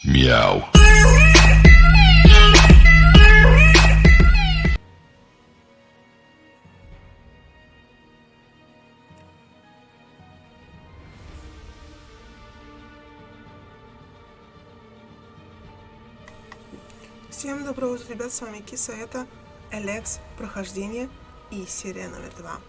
Мяу. Всем доброго утра, ребят, с вами Киса, это Эликс прохождение и серия номер 2.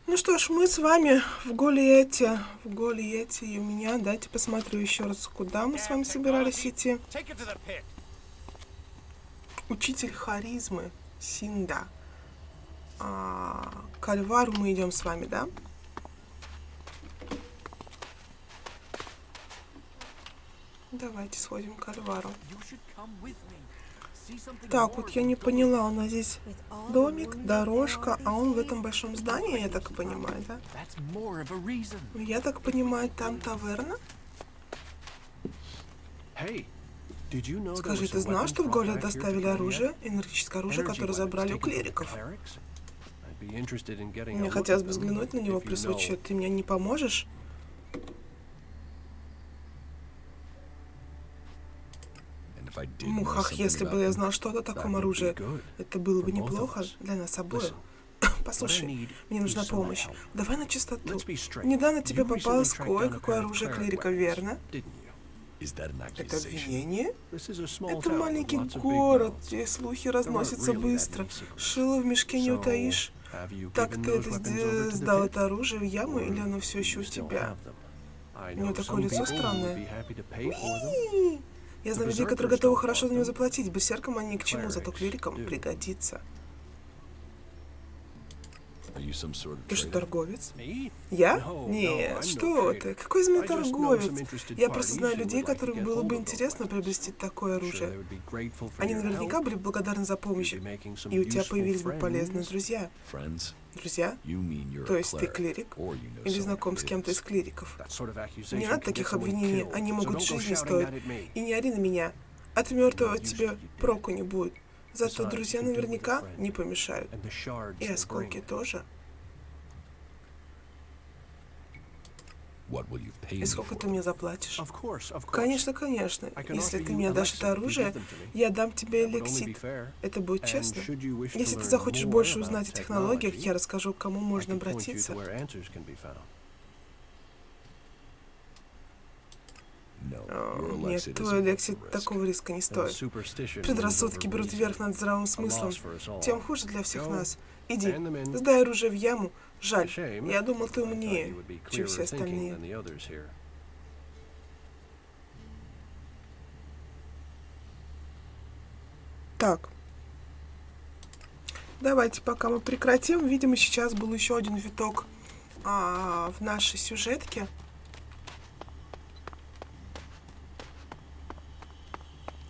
Ну что ж, мы с вами в Голиете, и у меня, дайте посмотрю еще раз, куда мы с вами собирались идти. Учитель харизмы, Синда. К Альвару мы идем с вами, да? Давайте сходим к Альвару. Так, вот я не поняла, у нас здесь домик, дорожка, а он в этом большом здании, я так понимаю, да? Я так понимаю, там таверна? Скажи, ты знал, что в Голиат доставили оружие, энергетическое оружие, которое забрали у клириков? Мне хотелось бы взглянуть на него при случае. Ты мне не поможешь? Мухах, если бы я знал что-то о таком оружии, это было бы неплохо для нас обоих. Послушай, мне нужна помощь. Давай на чистоту. Недавно тебе попалось кое-какое оружие клирика, верно? Это обвинение? Это маленький город, где слухи разносятся быстро. Шило в мешке не утаишь. Так ты сдал это оружие в яму, или оно все еще у тебя? У него такое лицо странное. Я знаю людей, которые готовы хорошо за него заплатить. Берсеркам они ни к чему, зато клирикам пригодится. Ты что, торговец? Я? Нет, что ты? Какой из меня торговец? Я просто знаю людей, которым было бы интересно приобрести такое оружие. Они наверняка были благодарны за помощь, и у тебя появились бы полезные друзья. Друзья? То есть ты клирик? Или знаком с кем-то из клириков? Не надо таких обвинений, они могут жизни стоить. И не ори на меня. От мертвого тебе проку не будет. Зато друзья наверняка не помешают. И осколки тоже. И сколько ты мне заплатишь? Конечно, конечно. Если ты мне дашь это оружие, я дам тебе эликсит. Это будет честно. Если ты захочешь больше узнать о технологиях, я расскажу, к кому можно обратиться. Нет, твой эликсит такого риска не стоит. Предрассудки берут верх над здравым смыслом. Тем хуже для всех нас. Иди, сдай оружие в яму. Жаль, я думал, ты умнее, чем все остальные. Так. Давайте, пока мы прекратим. Видимо, сейчас был еще один виток в нашей сюжетке.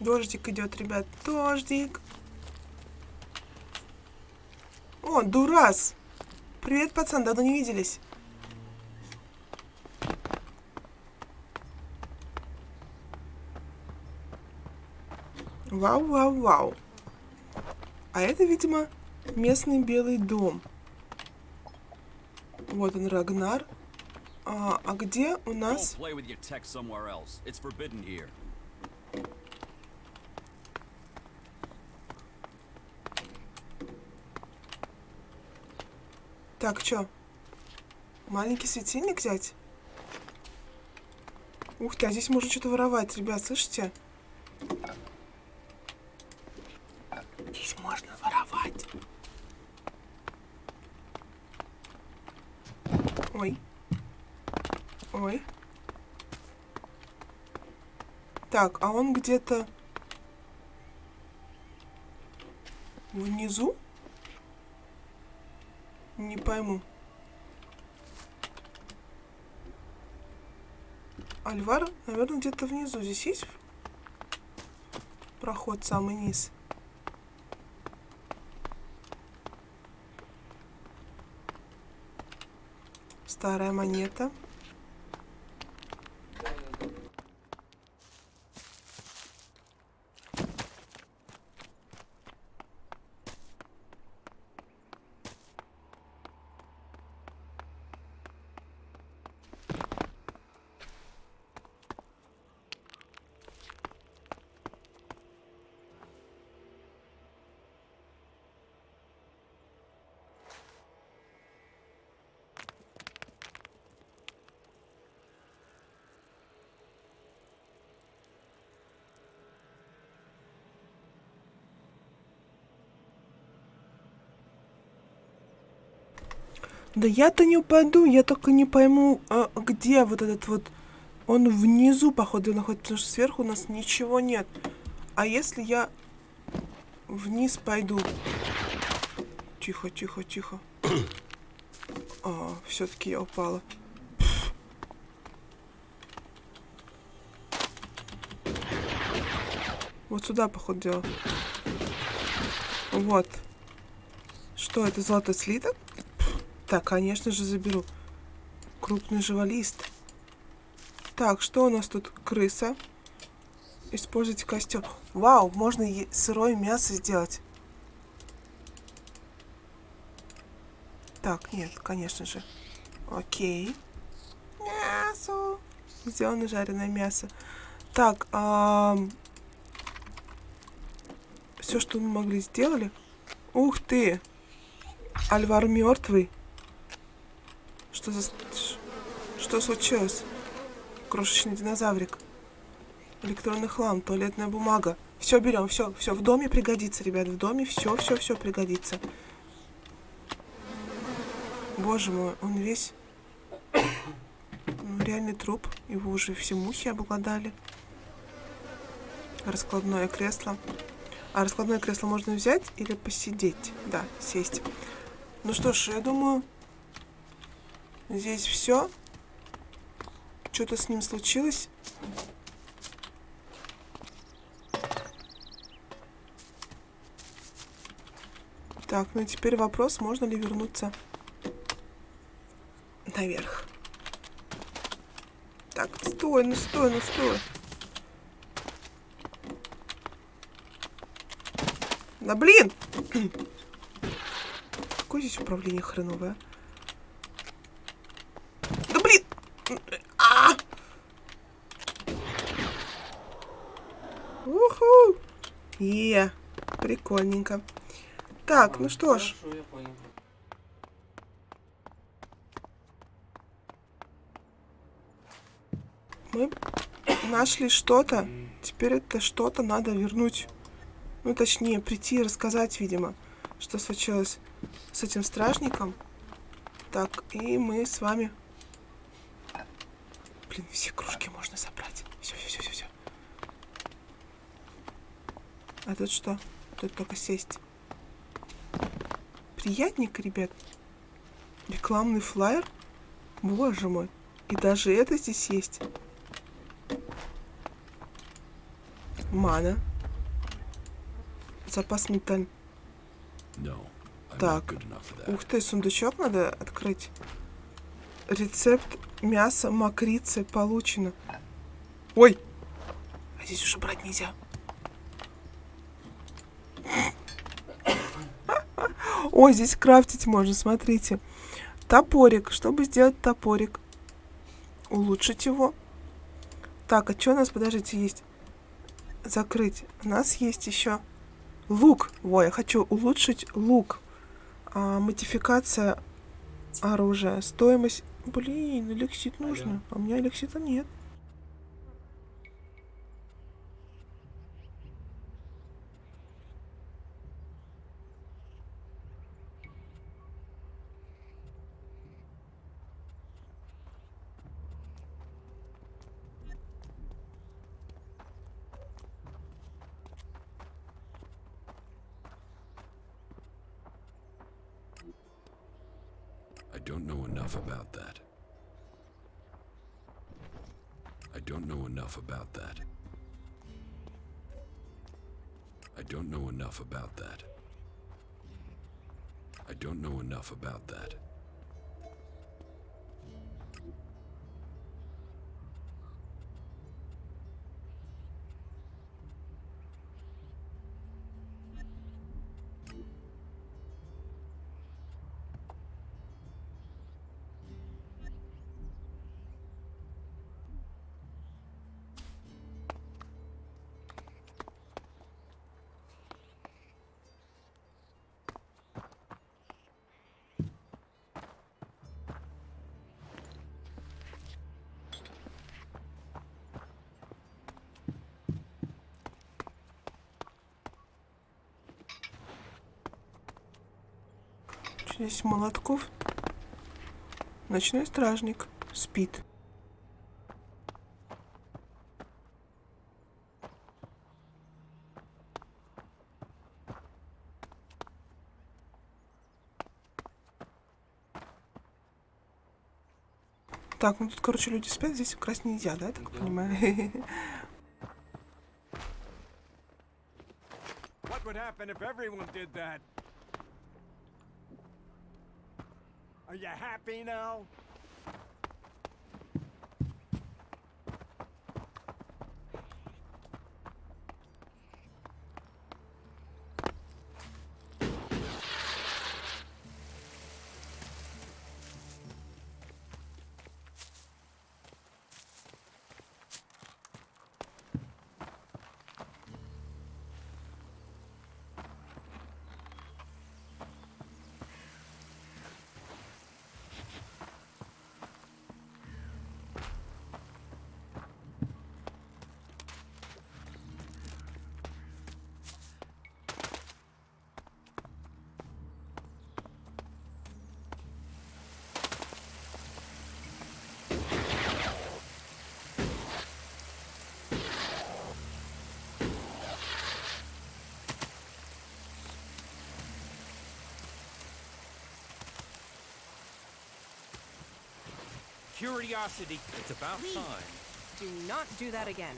Дождик идет, ребят. Дождик. О, Дурас. Привет, пацан, давно не виделись. Вау, вау, вау. А это, видимо, местный белый дом. Вот он, Рагнар. А где у нас... Так, чё? Маленький светильник взять? Ух ты, а здесь можно что-то воровать, ребят, слышите? Здесь можно воровать. Ой. Ой. Так, а он где-то внизу? Не пойму. Альвар, наверное, где-то внизу. Здесь есть проход, самый низ? Старая монета. Да я-то не упаду, я только не пойму, где вот этот вот... Он внизу, походу, находится, потому что сверху у нас ничего нет. А если я вниз пойду? Тихо, тихо, тихо. Все-таки я упала. Вот сюда, походу, дело. Вот. Что это, золотой слиток? Так, конечно же, заберу. Крупный живолист. Так, что у нас тут? Крыса. Используйте костер. Вау, можно сырое мясо сделать. Так, нет, конечно же. Окей. Мясо. Сделано жареное мясо. Так, все, что мы могли, сделали. Ух ты! Альвар мертвый. Что случилось? Крошечный динозаврик. Электронный хлам, туалетная бумага. Все берем, все в доме пригодится, ребят. В доме все пригодится. Боже мой, он весь... реальный труп. Его уже все мухи обглодали. Раскладное кресло. А раскладное кресло можно взять или посидеть? Да, сесть. Ну что ж, я думаю, здесь все. Что-то с ним случилось. Так, ну и теперь вопрос, можно ли вернуться наверх. Так, стой. Да блин! Какое здесь управление хреновое? Да блин! Уху! Прикольненько. Так, ну что ж. Мы нашли что-то. Теперь это что-то надо вернуть. Ну, точнее, прийти и рассказать, видимо, что случилось с этим стражником. Так, и мы с вами... Блин, все кружки можно собрать. Все. А тут что? Тут только сесть. Приятненько, ребят. Рекламный флаер. Боже мой. И даже это здесь есть. Мана. Запас металл. Так. Ух ты, сундучок надо открыть. Рецепт мяса мокрицы получено. Ой! А здесь уже брать нельзя. Ой, здесь крафтить можно, смотрите. Топорик. Чтобы сделать топорик. Улучшить его. Так, а что у нас, подождите, есть? Закрыть. У нас есть еще лук. Я хочу улучшить лук. Модификация оружия. Стоимость... Блин, эликсит нужно. А у меня эликсита нет. I don't know enough about that. I don't know enough about that. I don't know enough about that. I don't know enough about that. Здесь молотков Ночной стражник. Спит. Так, ну тут, короче, люди спят, здесь украсть нельзя, да, я так понимаю? What would happen if everyone did that? Are you happy now? Curiosity. It's about Please. time. Do not do that again.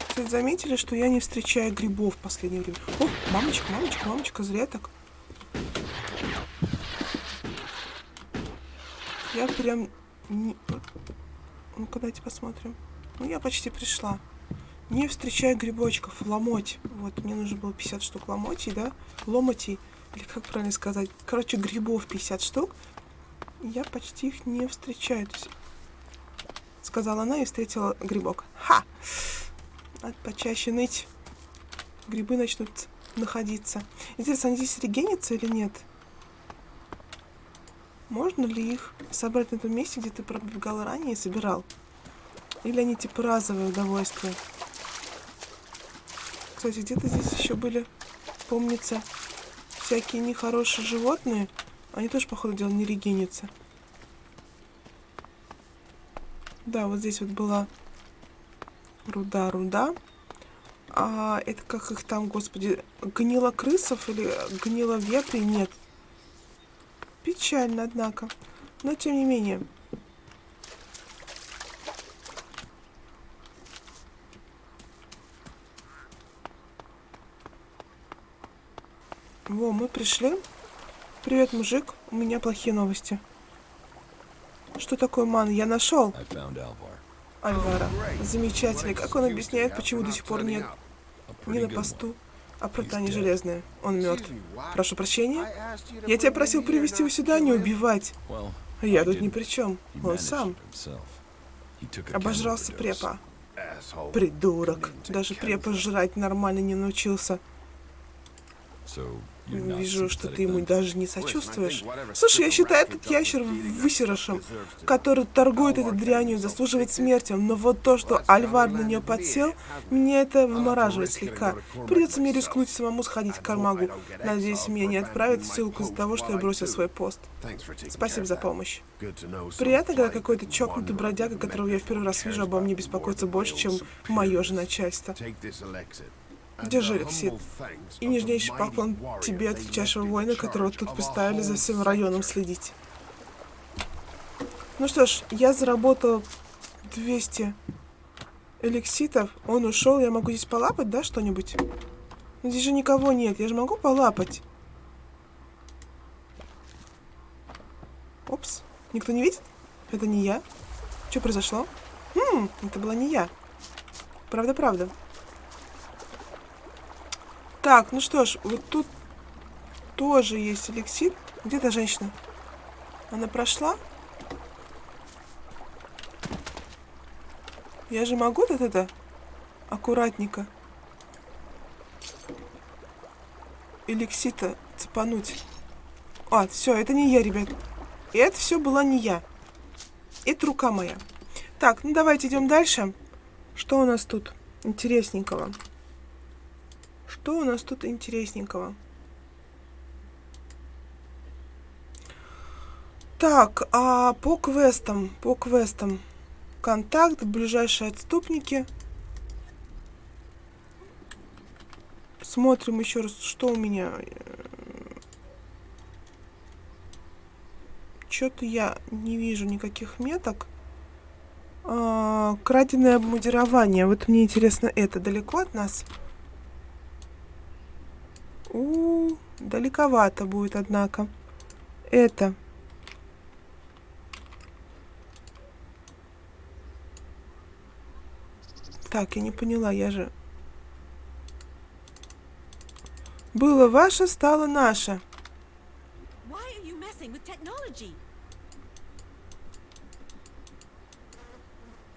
Кстати, заметили, что я не встречаю грибов в последнее время? О, мамочка, мамочка, мамочка, зря так. Я прям... Ну-ка, дайте посмотрим. Ну, я почти пришла. Не встречаю грибочков. Ломоть. Вот, мне нужно было 50 штук ломотей, да? Ломотей. Или как правильно сказать? Короче, грибов 50 штук. Я почти их не встречаю. То есть, сказала она и встретила грибок. Ха! Надо почаще ныть. Грибы начнут находиться. Интересно, они здесь регенятся или нет? Можно ли их собрать на том месте, где ты пробегал ранее и собирал? Или они типа разовое удовольствие? Кстати, где-то здесь еще были, помнится, всякие нехорошие животные. Они тоже, походу дела, не регенятся. Да, вот здесь вот была руда. А это как их там, господи, гнило крысов или гнило вепрей? Нет. Печально, однако. Но тем не менее. Во, мы пришли. Привет, мужик. У меня плохие новости. Что такое ман? Я нашел I found Alvar. Альвара. Замечательно. Как он объясняет, почему до сих пор нет A не pretty на good one. посту, а пропитание железное. Он мертв. Прошу прощения. Я тебя просил привести его сюда, не убивать. Well, А я I тут ни didn't. при чем. He Он managed сам. it himself. He took a Обожрался chemical overdose. препа. Asshole. Придурок. Didn't even take Даже препа chemicals. жрать нормально не научился. So, you're not Вижу, что sympathetic ты ему then? даже не сочувствуешь. Слушай, я считаю, этот ящер высерышем, Deserves to. который торгует этой дрянью, заслуживает смерти. Но вот то, что Альвар на нее подсел, меня это вымораживает слегка. Придется мне рискнуть самому сходить к Кармагу. Надеюсь, меня не отправят в ссылку из-за того, что я бросил свой пост. Thanks for taking care Спасибо of за that. помощь. Good to know some Приятно, когда flight какой-то didn't чокнутый wander бродяга, over the которого я в первый раз вижу, обо мне беспокоится больше, чем мое же начальство. Take this elixir. Держи, Алексей. И нежнейший поклон тебе от величайшего воина, которого тут поставили за всем районом следить. Ну что ж, я заработал 200 эликситов. Он ушел. Я могу здесь полапать, да, что-нибудь? Но здесь же никого нет. Я же могу полапать. Опс. Никто не видит? Это не я. Что произошло? Это была не я. Правда. Так, ну что ж, вот тут тоже есть эликсир. Где та женщина? Она прошла? Я же могу вот это аккуратненько эликсита цепануть. А, все, это не я, ребят. И это все была не я. Это рука моя. Так, ну давайте идем дальше. Что у нас тут интересненького? Что у нас тут интересненького? Так, а по квестам. Контакт, ближайшие отступники. Смотрим еще раз, что у меня. Что-то я не вижу никаких меток. Краденое обмундирование. Вот мне интересно, это далеко от нас? Далековато будет, однако. Это. Так, я не поняла, я же... Было ваше, стало наше. Why are you messing with technology?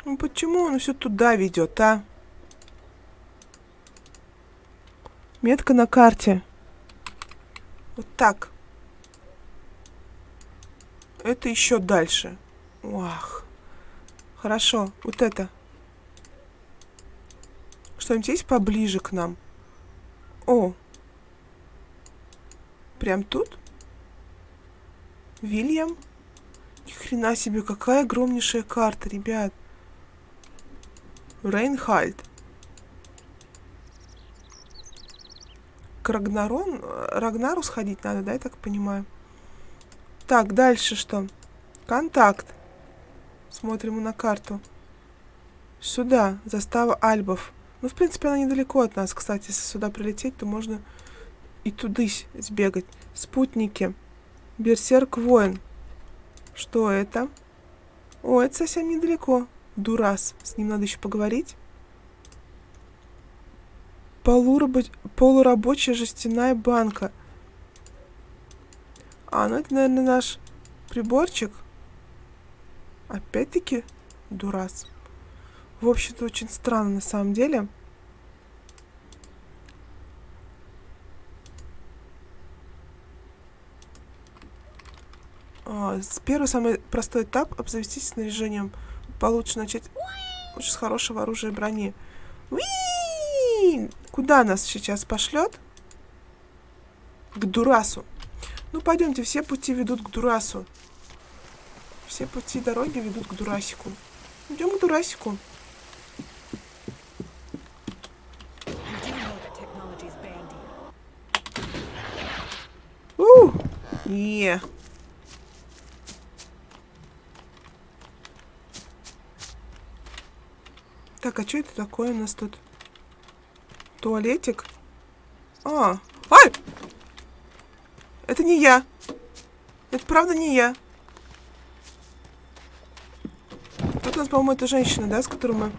Ну почему он все туда ведет, а? Метка на карте. Вот так. Это еще дальше. Ах. Хорошо, вот это. Что-нибудь есть поближе к нам? О. Прям тут? Вильям? Ни хрена себе, какая огромнейшая карта, ребят. Рейнхальд. К Рагнару сходить надо, да, я так понимаю? Так, дальше что? Контакт. Смотрим на карту. Сюда, застава Альбов. Ну, в принципе, она недалеко от нас, кстати. Если сюда прилететь, то можно и тудысь сбегать. Спутники. Берсерк Воин. Что это? О, это совсем недалеко. Дурас. С ним надо еще поговорить. Полурабочая жестяная банка. Ну это, наверное, наш приборчик. Опять-таки Дурас. В общем-то, очень странно на самом деле. Первый самый простой этап — обзавестись снаряжением. Получше начать лучше с хорошего оружия и брони. Уи! Куда нас сейчас пошлет? К Дурасу. Ну, пойдемте, все пути ведут к Дурасу. Все пути дороги ведут к Дурасику. Идем к Дурасику. Не. Так, а что это такое у нас тут? Туалетик? Ай! Это не я. Это правда не я. Тут у нас, по-моему, это женщина, да, с которой мы...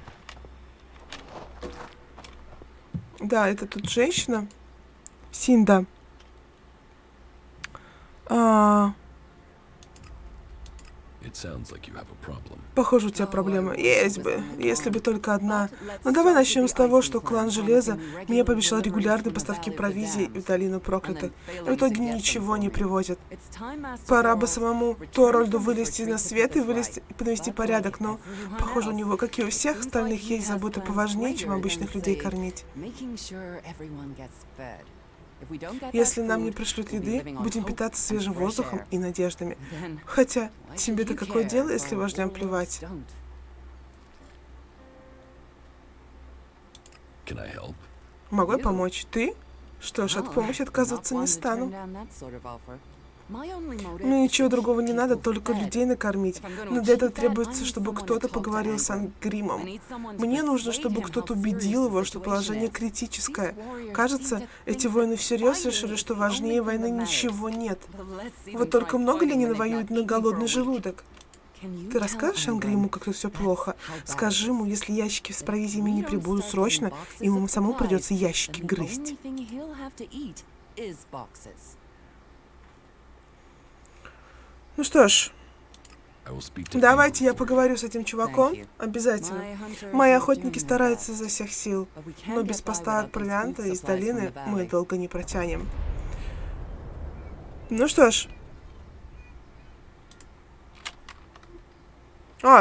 Да, это тут женщина. Синда. Похоже, у тебя проблема. Есть бы, если бы только одна. Но давай начнем с того, что клан Железа мне пообещал регулярные поставки провизии в Долину Проклятых. В итоге ничего не привозят. Пора бы самому Торольду вылезти на свет и навести порядок, но, похоже, у него, как и у всех остальных, есть заботы поважнее, чем обычных людей кормить. Если нам не пришлют еды, будем питаться свежим воздухом и надеждами. Хотя, тебе-то какое дело, если вождям плевать? Могу я помочь? Ты? Что ж, от помощи отказываться не стану. Мне ничего другого не надо, только людей накормить. Но для этого требуется, чтобы кто-то поговорил с Ангримом. Мне нужно, чтобы кто-то убедил его, что положение критическое. Кажется, эти воины всерьез решили, что важнее войны ничего нет. Вот только много ли они навоюют на голодный желудок? Ты расскажешь Ангриму, как тут все плохо? Скажи ему, если ящики с провизиями не прибудут срочно, ему самому придется ящики грызть. Ну что ж, I will speak to давайте я Ava for you. поговорю с этим чуваком. Обязательно. Мои охотники стараются изо всех сил, но без поставок провианта из долины мы долго не протянем. Ну что ж.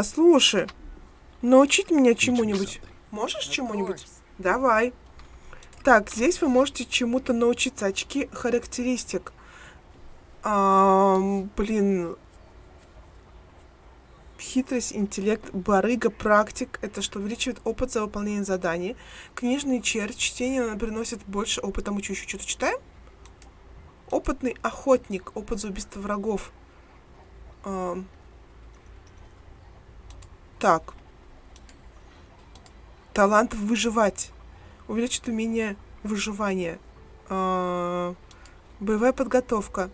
Слушай. Научить меня Teach me чему-нибудь? something. Можешь чему-нибудь? Давай. Так, здесь вы можете чему-то научиться. Очки характеристик. Блин. Хитрость, интеллект, барыга, практик. Это что, увеличивает опыт за выполнение заданий. Книжный червь. Чтение приносит больше опыта. Мы еще что-то читаем? Опытный охотник. Опыт за убийство врагов. Так. Талант выживать. Увеличит умение выживания. Боевая подготовка.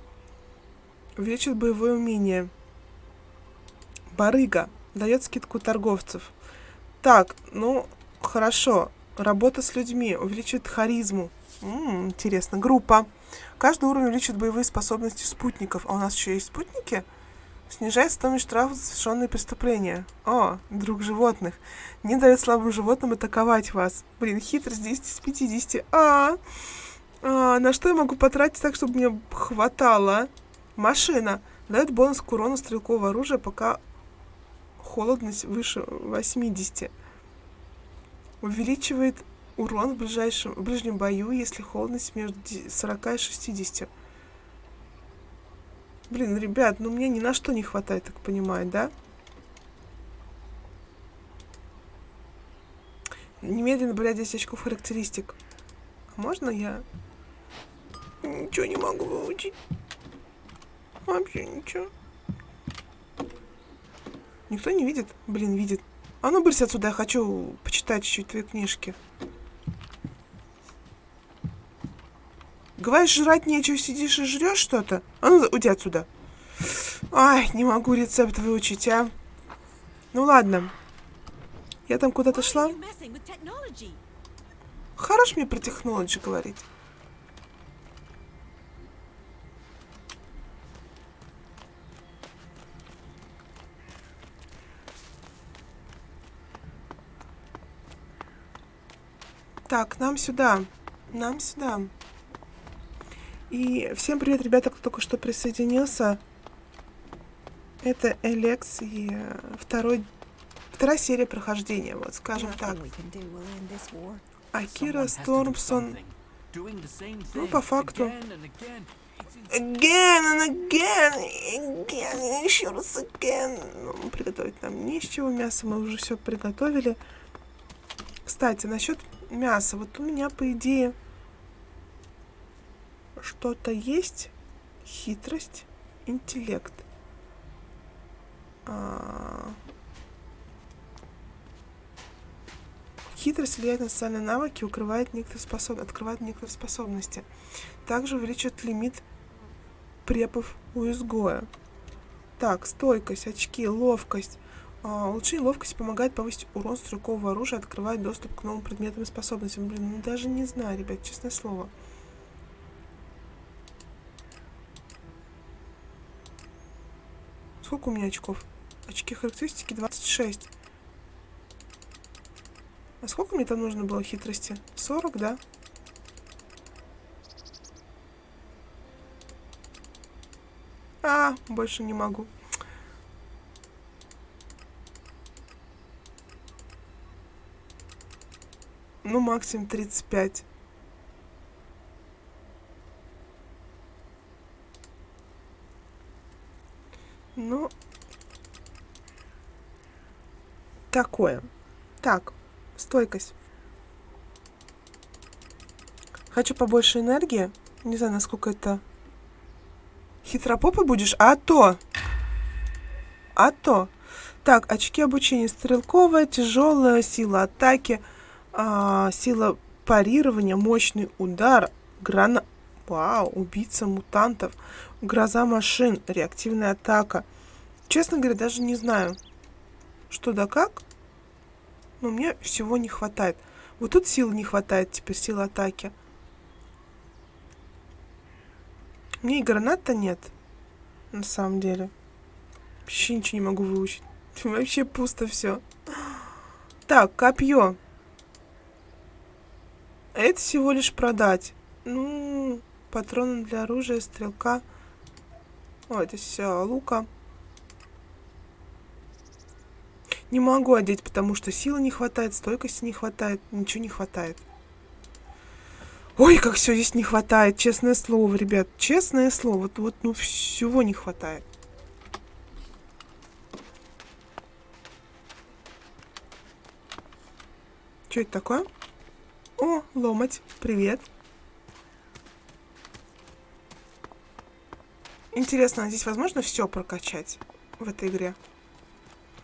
Увеличит боевое умение. Барыга. Дает скидку торговцев. Так, ну, хорошо. Работа с людьми. Увеличивает харизму. Интересно. Группа. Каждый уровень увеличивает боевые способности спутников. А у нас еще есть спутники? Снижает стоимость штрафов за совершенные преступления. Друг животных. Не дает слабым животным атаковать вас. Блин, хитрость 10 из 50. На что я могу потратить так, чтобы мне хватало? Машина. Дает бонус к урону стрелкового оружия, пока холодность выше 80. Увеличивает урон в ближнем бою, если холодность между 40 и 60. Блин, ребят, ну мне ни на что не хватает, так понимаю, да? Немедленно добавлять 10 очков характеристик. А можно я... Ничего не могу выучить. Вообще ничего. Никто не видит? Блин, видит. А ну, брысь отсюда, я хочу почитать чуть-чуть твои книжки. Говоришь, жрать нечего, сидишь и жрешь что-то? А ну, уйди отсюда. Ай, не могу рецепт выучить, а. Ну ладно. Я там куда-то шла. Хорош мне про технологии говорить. Так, нам сюда. Нам сюда. И всем привет, ребята, кто только что присоединился. Это Элекс и вторая серия прохождения, вот, скажем так. Акира Стормсон. Ну, по факту. Again and again, еще раз again. Ну, приготовить нам не из чего. Мясо мы уже все приготовили. Кстати, насчет мяса. Вот у меня, по идее, что-то есть. Хитрость, интеллект. Хитрость влияет на социальные навыки, открывает некоторые способности. Также увеличивает лимит препов у изгоя. Так, стойкость, очки, ловкость. Улучшение ловкости помогает повысить урон стрелкового оружия, открывает доступ к новым предметам и способностям. Блин, ну даже не знаю, ребят, честное слово. Сколько у меня очков? Очки характеристики 26. А сколько мне там нужно было хитрости? 40, да? Больше не могу. Ну, максимум 35. Ну, такое. Так, стойкость. Хочу побольше энергии. Не знаю, насколько это... Хитропопой будешь? А то. Так, очки обучения. Стрелковая, тяжелая, сила атаки, сила парирования, мощный удар, убийца мутантов, гроза машин, реактивная атака. Честно говоря, даже не знаю, что да как. Но мне всего не хватает. Вот тут силы не хватает, теперь силы атаки. Мне и гранат-то нет, на самом деле. Вообще ничего не могу выучить. Вообще пусто все. Так, копье. Это всего лишь продать. Ну, патроны для оружия, стрелка. О, это все лука. Не могу одеть, потому что силы не хватает, стойкости не хватает, ничего не хватает. Ой, как все здесь не хватает, честное слово, ребят, честное слово, вот, ну, всего не хватает. Что это такое? О, ломоть, привет. Интересно, а здесь возможно все прокачать в этой игре?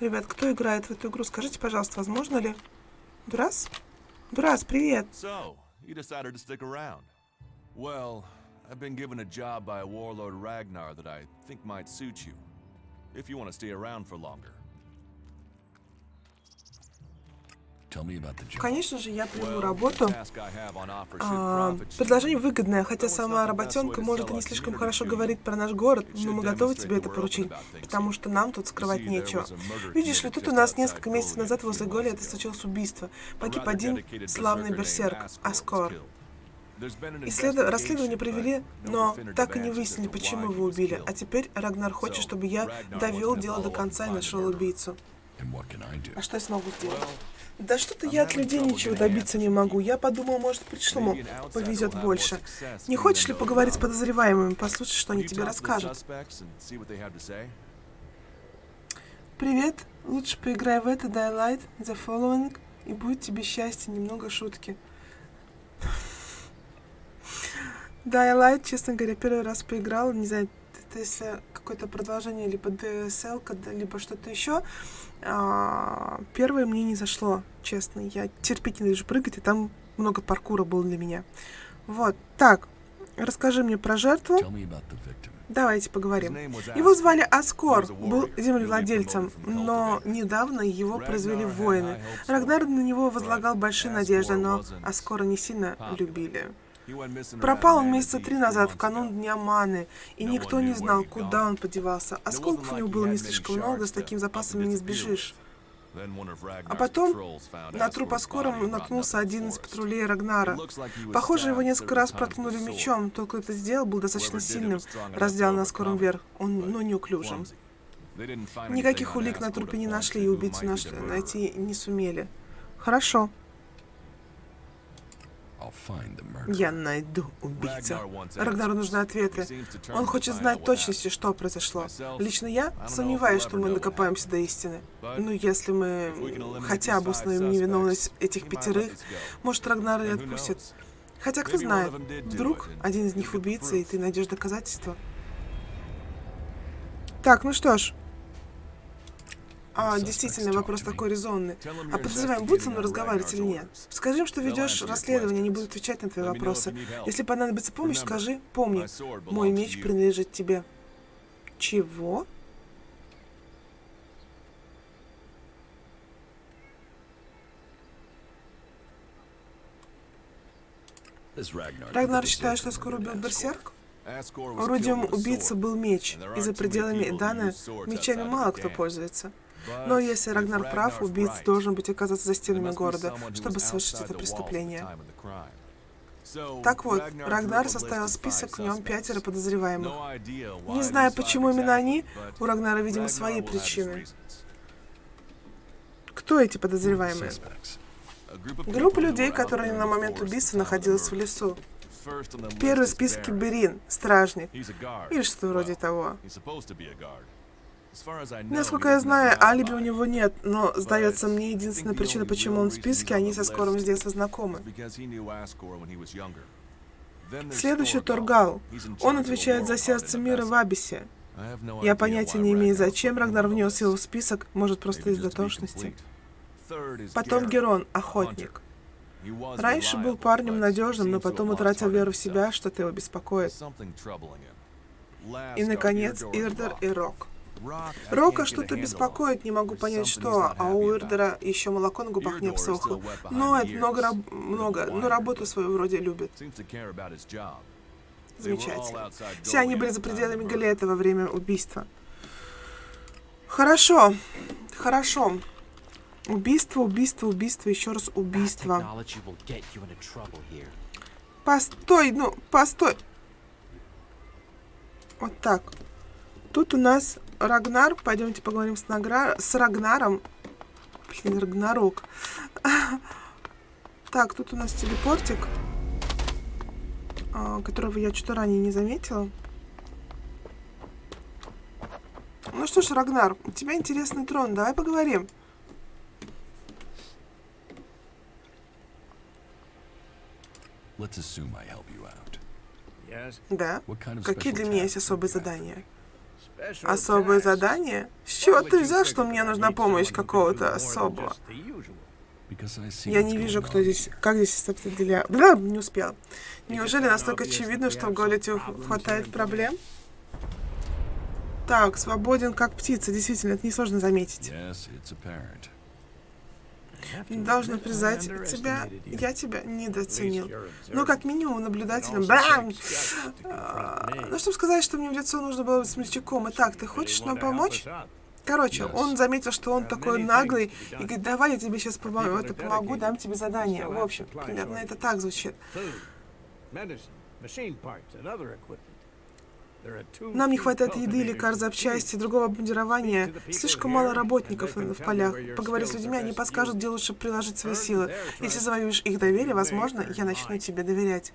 Ребят, кто играет в эту игру, скажите, пожалуйста, возможно ли? Дурас? Дурас, привет. So, you decided to stick around. Well, I've been given a job by Warlord Ragnar that I think might suit you, if you want to stay around for longer. Tell me about the job. Конечно же, я приму работу. Предложение выгодное, хотя сама работенка может и не слишком хорошо говорить про наш город, но мы готовы тебе это поручить, потому что нам тут скрывать нечего. Видишь ли, тут у нас несколько месяцев назад возле Голиата случилось убийство. Погиб один славный берсерк, Аскор. Расследование провели, но так и не выяснили, почему его убили. А теперь Рагнар хочет, чтобы я довел дело до конца и нашел убийцу. А что я смогу сделать? Да что-то я от людей ничего добиться не могу. Я подумал, может, пришлому повезет больше. Не хочешь ли поговорить с подозреваемыми, послушать, что они тебе расскажут? Привет. Лучше поиграй в это Daylight The Following, и будет тебе счастье, немного шутки. Daylight, честно говоря, первый раз поиграла, не знаю, это если какое-то продолжение, либо DSL, либо что-то еще. Первое мне не зашло, честно. Я терпеть не вижу прыгать, и там много паркура было для меня. Вот, так, расскажи мне про жертву. Давайте поговорим. Его звали Аскор, был землевладельцем, но недавно его произвели воины. Рагнар на него возлагал большие надежды, но Аскора не сильно любили. Пропал он месяца 3 назад, в канун Дня Маны, и никто не знал, куда он подевался. Осколков у него было не слишком много, с таким запасом не сбежишь. А потом на труп Аскора наткнулся один из патрулей Рагнара. Похоже, его несколько раз проткнули мечом, только это сделал был достаточно сильным, раздел на Аскором вверх, но неуклюжим. Никаких улик на трупе не нашли, и убийцу найти не сумели. Хорошо. Я найду убийцу. Рагнару нужны ответы. Он хочет знать точности, что произошло. Лично я сомневаюсь, что мы докопаемся до истины. Ну, если мы хотя бы установим невиновность этих 5, может, Рагнар и отпустит. Хотя, кто знает, вдруг один из них убийца, и ты найдешь доказательства. Так, ну что ж. Действительно, вопрос такой резонный. А подозреваем, будут со мной разговаривать или нет? Скажи им, что ведешь расследование, они будут отвечать на твои вопросы. Если понадобится помощь, скажи, помни, мой меч принадлежит тебе. Чего? Рагнар считает, что скоро убил берсерк? Орудием убийцы был меч, и за пределами Эдана мечами мало кто пользуется. Но если Рагнар прав, убийца должен быть оказаться за стенами города, чтобы совершить это преступление. Так вот, Рагнар составил список, в нем 5 подозреваемых. Не знаю, почему именно они, у Рагнара, видимо, свои причины. Кто эти подозреваемые? Группа людей, которая на момент убийства находилась в лесу. Первый в списке Берин, стражник, или что-то вроде того. Насколько я знаю, алиби у него нет, но, сдается мне, единственная причина, почему он в списке, они со Скором с детства знакомы. Следующий Торгал. Он отвечает за сердце мира в Абисе. Я понятия не имею, зачем Рагнар внес его в список, может, просто из дотошности. Потом Герон, охотник. Раньше был парнем надежным, но потом утратил веру в себя, что-то его беспокоит. И, наконец, Ирдер и Рок. Рока что-то беспокоит, не могу понять что, а у Ирдера еще молоко на губах не обсохло. Но это но работу свою вроде любит. Замечательно. Все они были за пределами Голиата во время убийства. Хорошо. Хорошо. Убийство, убийство, убийство, еще раз убийство. Technology will get you into trouble here. Постой, ну, постой. Вот так. Тут у нас Рагнар. Пойдемте поговорим с Рагнаром. Блин, Рагнарок. Так, тут у нас телепортик, которого я что-то ранее не заметила. Ну что ж, Рагнар, у тебя интересный трон. Давай поговорим. Let's assume I help you out. Yes. Да. What kind of Какие special для меня есть tasks особые do you have for задания? me? Special Особые tasks. задания? С чего ты взял, что мне нужна помощь какого-то особого? Because I see Я what's не вижу, going кто on здесь, here. как здесь определяют. Да, не успела. Неужели настолько очевидно, что в Голлите хватает проблем? Так, свободен как птица. Действительно, это несложно заметить. Yes, it's apparent. Должен признать тебя, я тебя недооценил. Ну, как минимум, наблюдателем. Бам! Ну, чтобы сказать, что мне в лицо нужно было быть смельчаком. Итак, ты хочешь нам помочь? Короче, он заметил, что он такой наглый, и говорит, давай я тебе сейчас помогу, дам тебе задание. В общем, примерно это так звучит. Нам не хватает еды, лекарств, запчастей, другого обмундирования. Слишком мало работников в полях. Поговори с людьми, они подскажут, где лучше приложить свои силы. Если завоюешь их доверие, возможно, я начну тебе доверять.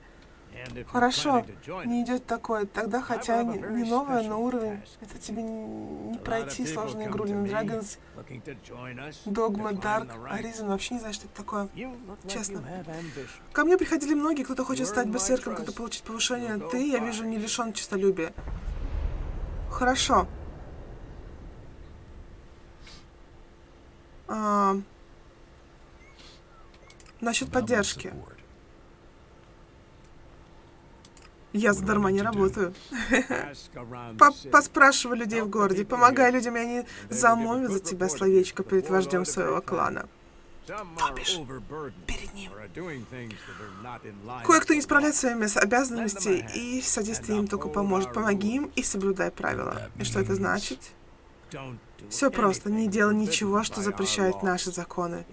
Хорошо, не идет такое. Тогда, хотя не новое, но уровень. Это тебе не пройти сложную игру на Dragons, Dogma, Dark, Arisen. Вообще не знаю, что это такое. Честно. Ко мне приходили многие, кто-то хочет стать берсерком, кто-то получить повышение. Ты, я вижу, не лишен честолюбия. Хорошо. Насчет поддержки. Я задарма не работаю. Поспрашивай людей в городе, помогай людям, и они замолвят за тебя словечко перед вождем своего клана. То бишь, перед ним. Кое-кто не справляется своими обязанностями, и содействие им только поможет. Помоги им и соблюдай правила. И что это значит? Все просто. Не делай ничего, что запрещает наши законы.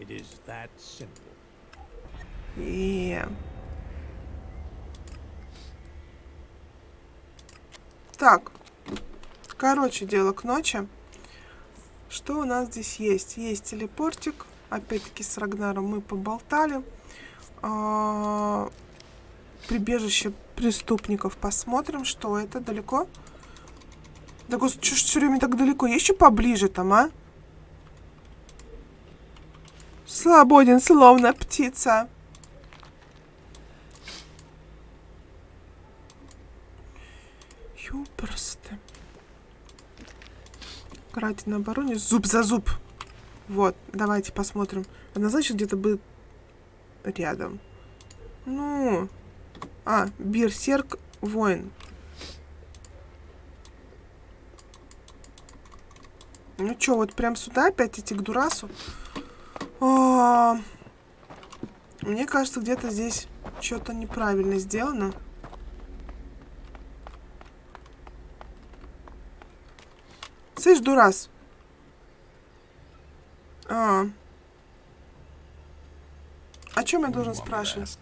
Так, короче, дело к ночи. Что у нас здесь есть? Есть телепортик. Опять-таки с Рагнаром мы поболтали. Прибежище преступников. Посмотрим, что это. Далеко? Да, господи, что ж все время так далеко? Есть еще поближе там, а? Свободен, словно птица. Просто. Играйте на обороне. Зуб за зуб. Вот, давайте посмотрим. Однозначно где-то будет рядом. Ну. Берсерк воин. Ну чё, вот прям сюда опять идти к Дурасу? Мне кажется, где-то здесь что-то неправильно сделано. Слышь, Дурас. О чем я должен спрашивать?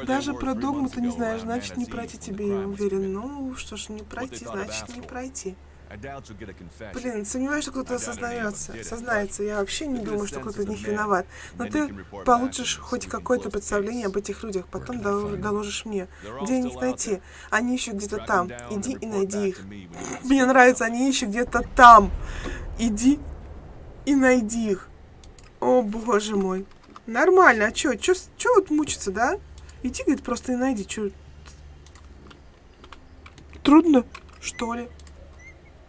Даже про догму ты не знаешь, значит не пройти тебе, я уверен. Ну, что ж, не пройти, значит не пройти. Блин, сомневаюсь, что кто-то сознается. Я вообще не думаю, что кто-то из них виноват. Но ты получишь хоть какое-то представление об этих людях, потом доложишь мне. Где их найти? Они еще где-то там. Иди и найди их. Мне нравится, они еще где-то там. Иди и найди их. О, боже мой. Нормально, а чё вот мучиться, да? Иди, говорит, просто и найди. Чё? Трудно, что ли?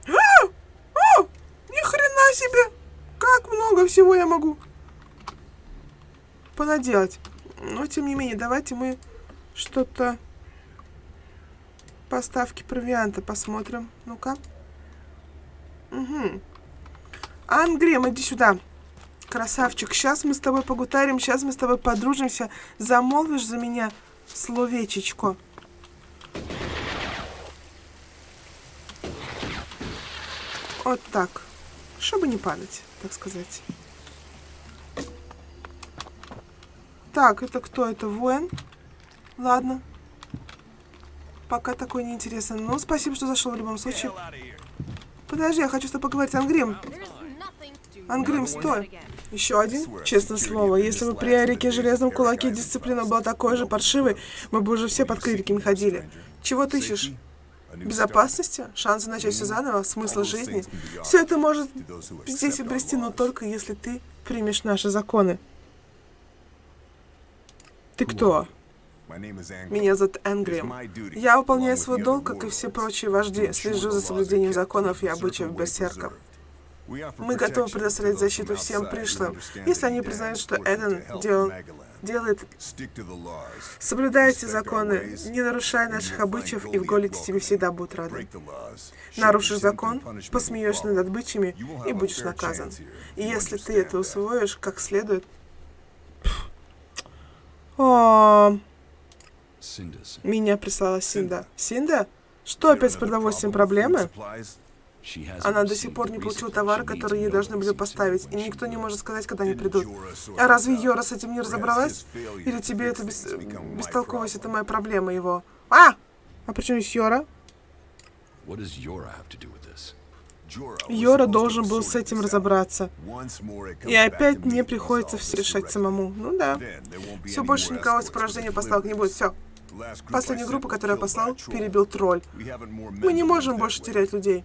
Ни хрена себе! Как много всего я могу понаделать. Но, тем не менее, давайте мы что-то... Поставки провианта посмотрим. Ну-ка. Угу. Ангрем, иди сюда. Красавчик. Сейчас мы с тобой погутарим, сейчас мы с тобой подружимся. Замолвишь за меня словечечко. Вот так. Чтобы не падать, так сказать. Так, это кто? Это воин? Ладно. Пока такой неинтересный. Ну, спасибо, что зашел в любом случае. Подожди, я хочу с тобой поговорить, Ангрим. Ангрим, стой. Еще один? Честное слово, если бы при Эрике Железном Кулаке дисциплина была такой же паршивой, мы бы уже все под крыльями ходили. Чего ты ищешь? Безопасности? Шансы начать все заново? Смысла жизни? Все это может здесь обрести, но только если ты примешь наши законы. Ты кто? Меня зовут Энгрим. Я выполняю свой долг, как и все прочие вожди. Слежу за соблюдением законов и обычаев берсерков. Мы готовы предоставить защиту всем пришлым, если они признают, что Эден делает. Соблюдайте законы, не нарушай наших обычаев, и в Голите тебе всегда будут рады. Нарушишь закон, посмеешься над обычаями и будешь наказан. И если ты это усвоишь как следует... О, меня прислала Синда. Синда? Что опять с продовольствием проблемы? Она до сих пор не получила товары, которые ей должны были поставить, и никто не может сказать, когда они придут. А разве Йора с этим не разобралась? Или тебе это бестолковость, это моя проблема его? А при чем здесь Йора? Йора должен был с этим разобраться. И опять мне приходится все решать самому. Ну да. Все, больше никого с порождения поставок не будет. Все. Последнюю группу, которую я послал, перебил тролль. Мы не можем больше терять людей.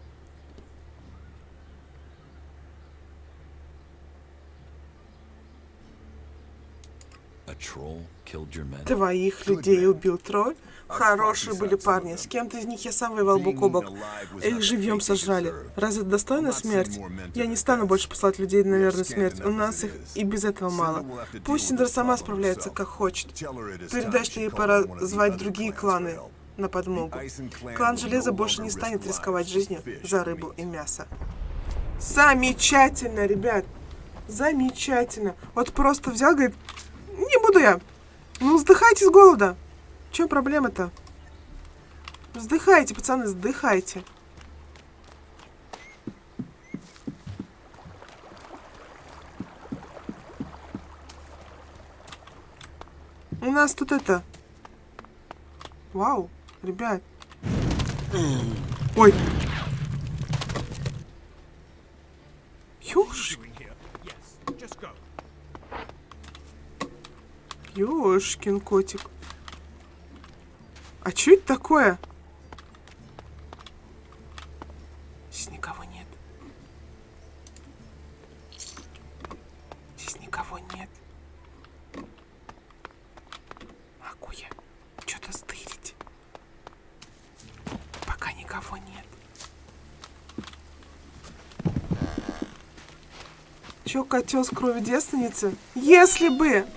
Твоих людей убил тролль? Хорошие были парни. С кем-то из них я сам воевал бок о бок. Их живьем сожрали. Разве это достойная смерть? Я не стану больше посылать людей на верную смерть. У нас их и без этого мало. Пусть Синдра сама справляется, как хочет. Передай, что ей пора звать другие кланы на подмогу. Клан Железа больше не станет рисковать жизнью за рыбу и мясо. Замечательно, ребят. Замечательно. Вот просто взял, говорит, не буду я. Ну, вздыхайте с голода. В чем проблема-то? Вздыхайте, пацаны, вздыхайте. У нас тут это... Вау, ребят. Ой. Ёшкин котик. А что это такое? Здесь никого нет. Здесь никого нет. Могу я что-то стырить? Пока никого нет. Чё, котел с кровью девственницы? Если бы!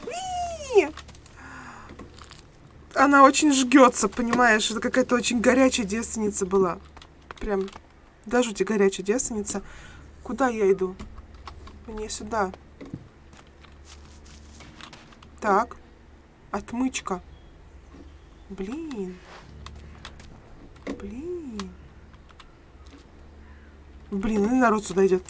Она очень жгется, понимаешь? Это какая-то очень горячая девственница была. Прям до жути горячая девственница. Куда я иду? Мне сюда. Так. Отмычка. Блин. Блин, и народ сюда идет.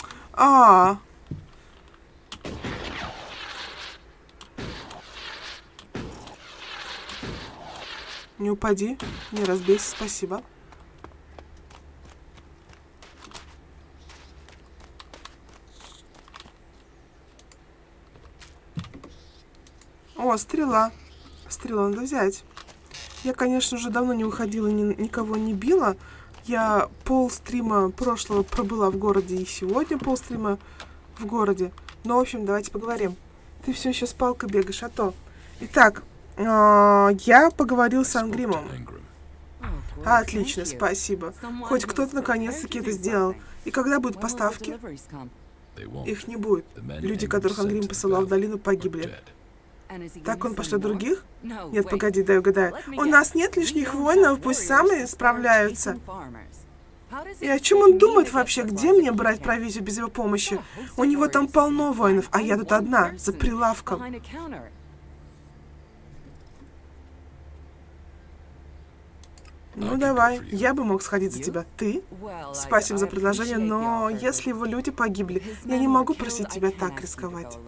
Не упади, не разбейся, спасибо. О, стрела. Стрелу надо взять. Я, конечно, уже давно не выходила, никого не била. Я полстрима прошлого пробыла в городе, и сегодня полстрима в городе. Но, в общем, давайте поговорим. Ты все еще с палкой бегаешь, а то. Итак, я поговорил с Ангримом. Отлично, спасибо. Хоть кто-то наконец-таки это сделал. И когда будут поставки? Их не будет. Люди, которых Ангрим посылал в долину, погибли. Так он пошлет других? Нет, погоди, дай угадаю. У нас нет лишних воинов, пусть сами справляются. И о чем он думает вообще? Где мне брать провизию без его помощи? У него там полно воинов, а я тут одна, за прилавком. Ну давай, я бы мог сходить за тебя. Ты? Спасибо за предложение, но если его люди погибли, я не могу просить тебя так рисковать.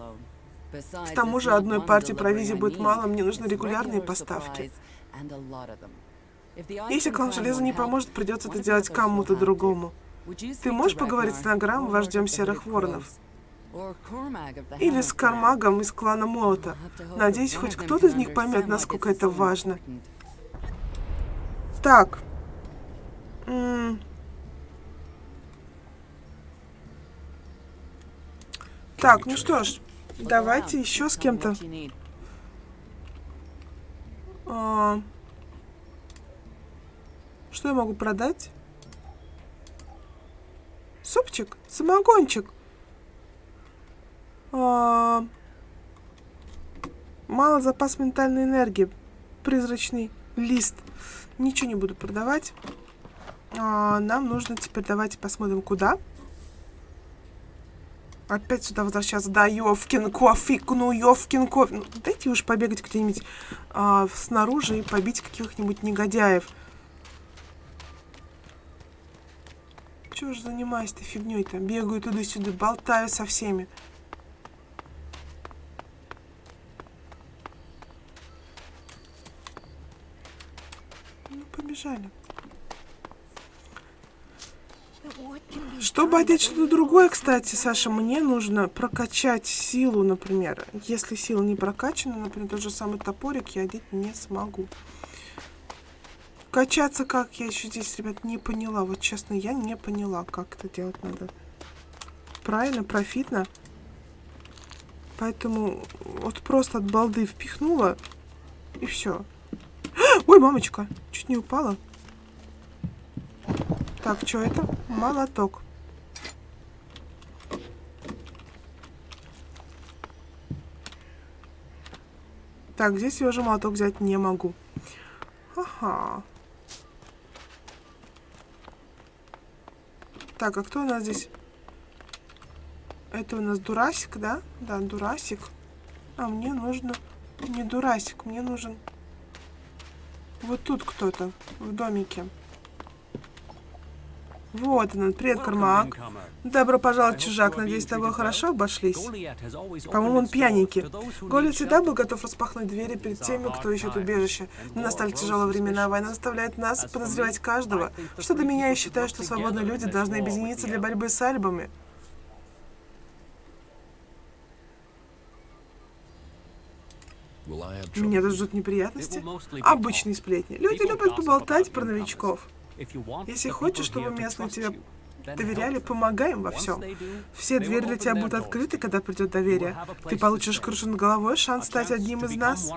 К тому же одной партии провизии будет мало, мне нужны регулярные поставки. Если клан Железа не поможет, придется это делать кому-то другому. Ты можешь поговорить с Награм, вождем Серых Воронов? Или с Кармагом из клана Молота? Надеюсь, хоть кто-то из них поймет, насколько это важно. Так. Так, ну что ж, давайте еще с кем-то. Что я могу продать? Супчик? Самогончик? Мало запас ментальной энергии. Призрачный лист. Ничего не буду продавать. Нам нужно теперь, давайте посмотрим, куда. Опять сюда возвращаться. Да, Ёвкин кофик, ну Ёвкин кофик. Ну, дайте уж побегать где-нибудь снаружи и побить каких-нибудь негодяев. Чего же занимаюсь ты фигней-то? Бегаю туда-сюда, болтаю со всеми. Ну, побежали. Чтобы одеть что-то другое, кстати, Саша, мне нужно прокачать силу, например. Если сила не прокачана, например, тот же самый топорик я одеть не смогу. Качаться как? Я еще здесь, ребят, не поняла. Вот честно, я не поняла, как это делать надо. Правильно, профитно. Поэтому вот просто от балды впихнула, и все. Ой, мамочка, чуть не упала. Так, что это? Молоток. Так, здесь я уже молоток взять не могу. Ага. Так, а кто у нас здесь? Это у нас Дурасик, да? Да, Дурасик. А мне нужно... Не Дурасик, мне нужен... Вот тут кто-то, в домике. Вот он, привет, Кармак. Добро пожаловать, чужак. Надеюсь, с тобой хорошо обошлись. По-моему, он пьяненький. Голиат всегда был готов распахнуть двери перед теми, кто ищет убежище. Но настали тяжелые времена. Война заставляет нас подозревать каждого. Что до меня, я считаю, что свободные люди должны объединиться для борьбы с альбами. Меня тут ждут неприятности. Обычные сплетни. Люди любят поболтать про новичков. Если хочешь, чтобы местные тебе доверяли, помогаем во всем. Все двери для тебя будут открыты, когда придет доверие. Ты получишь крышу над головой, шанс стать одним из нас.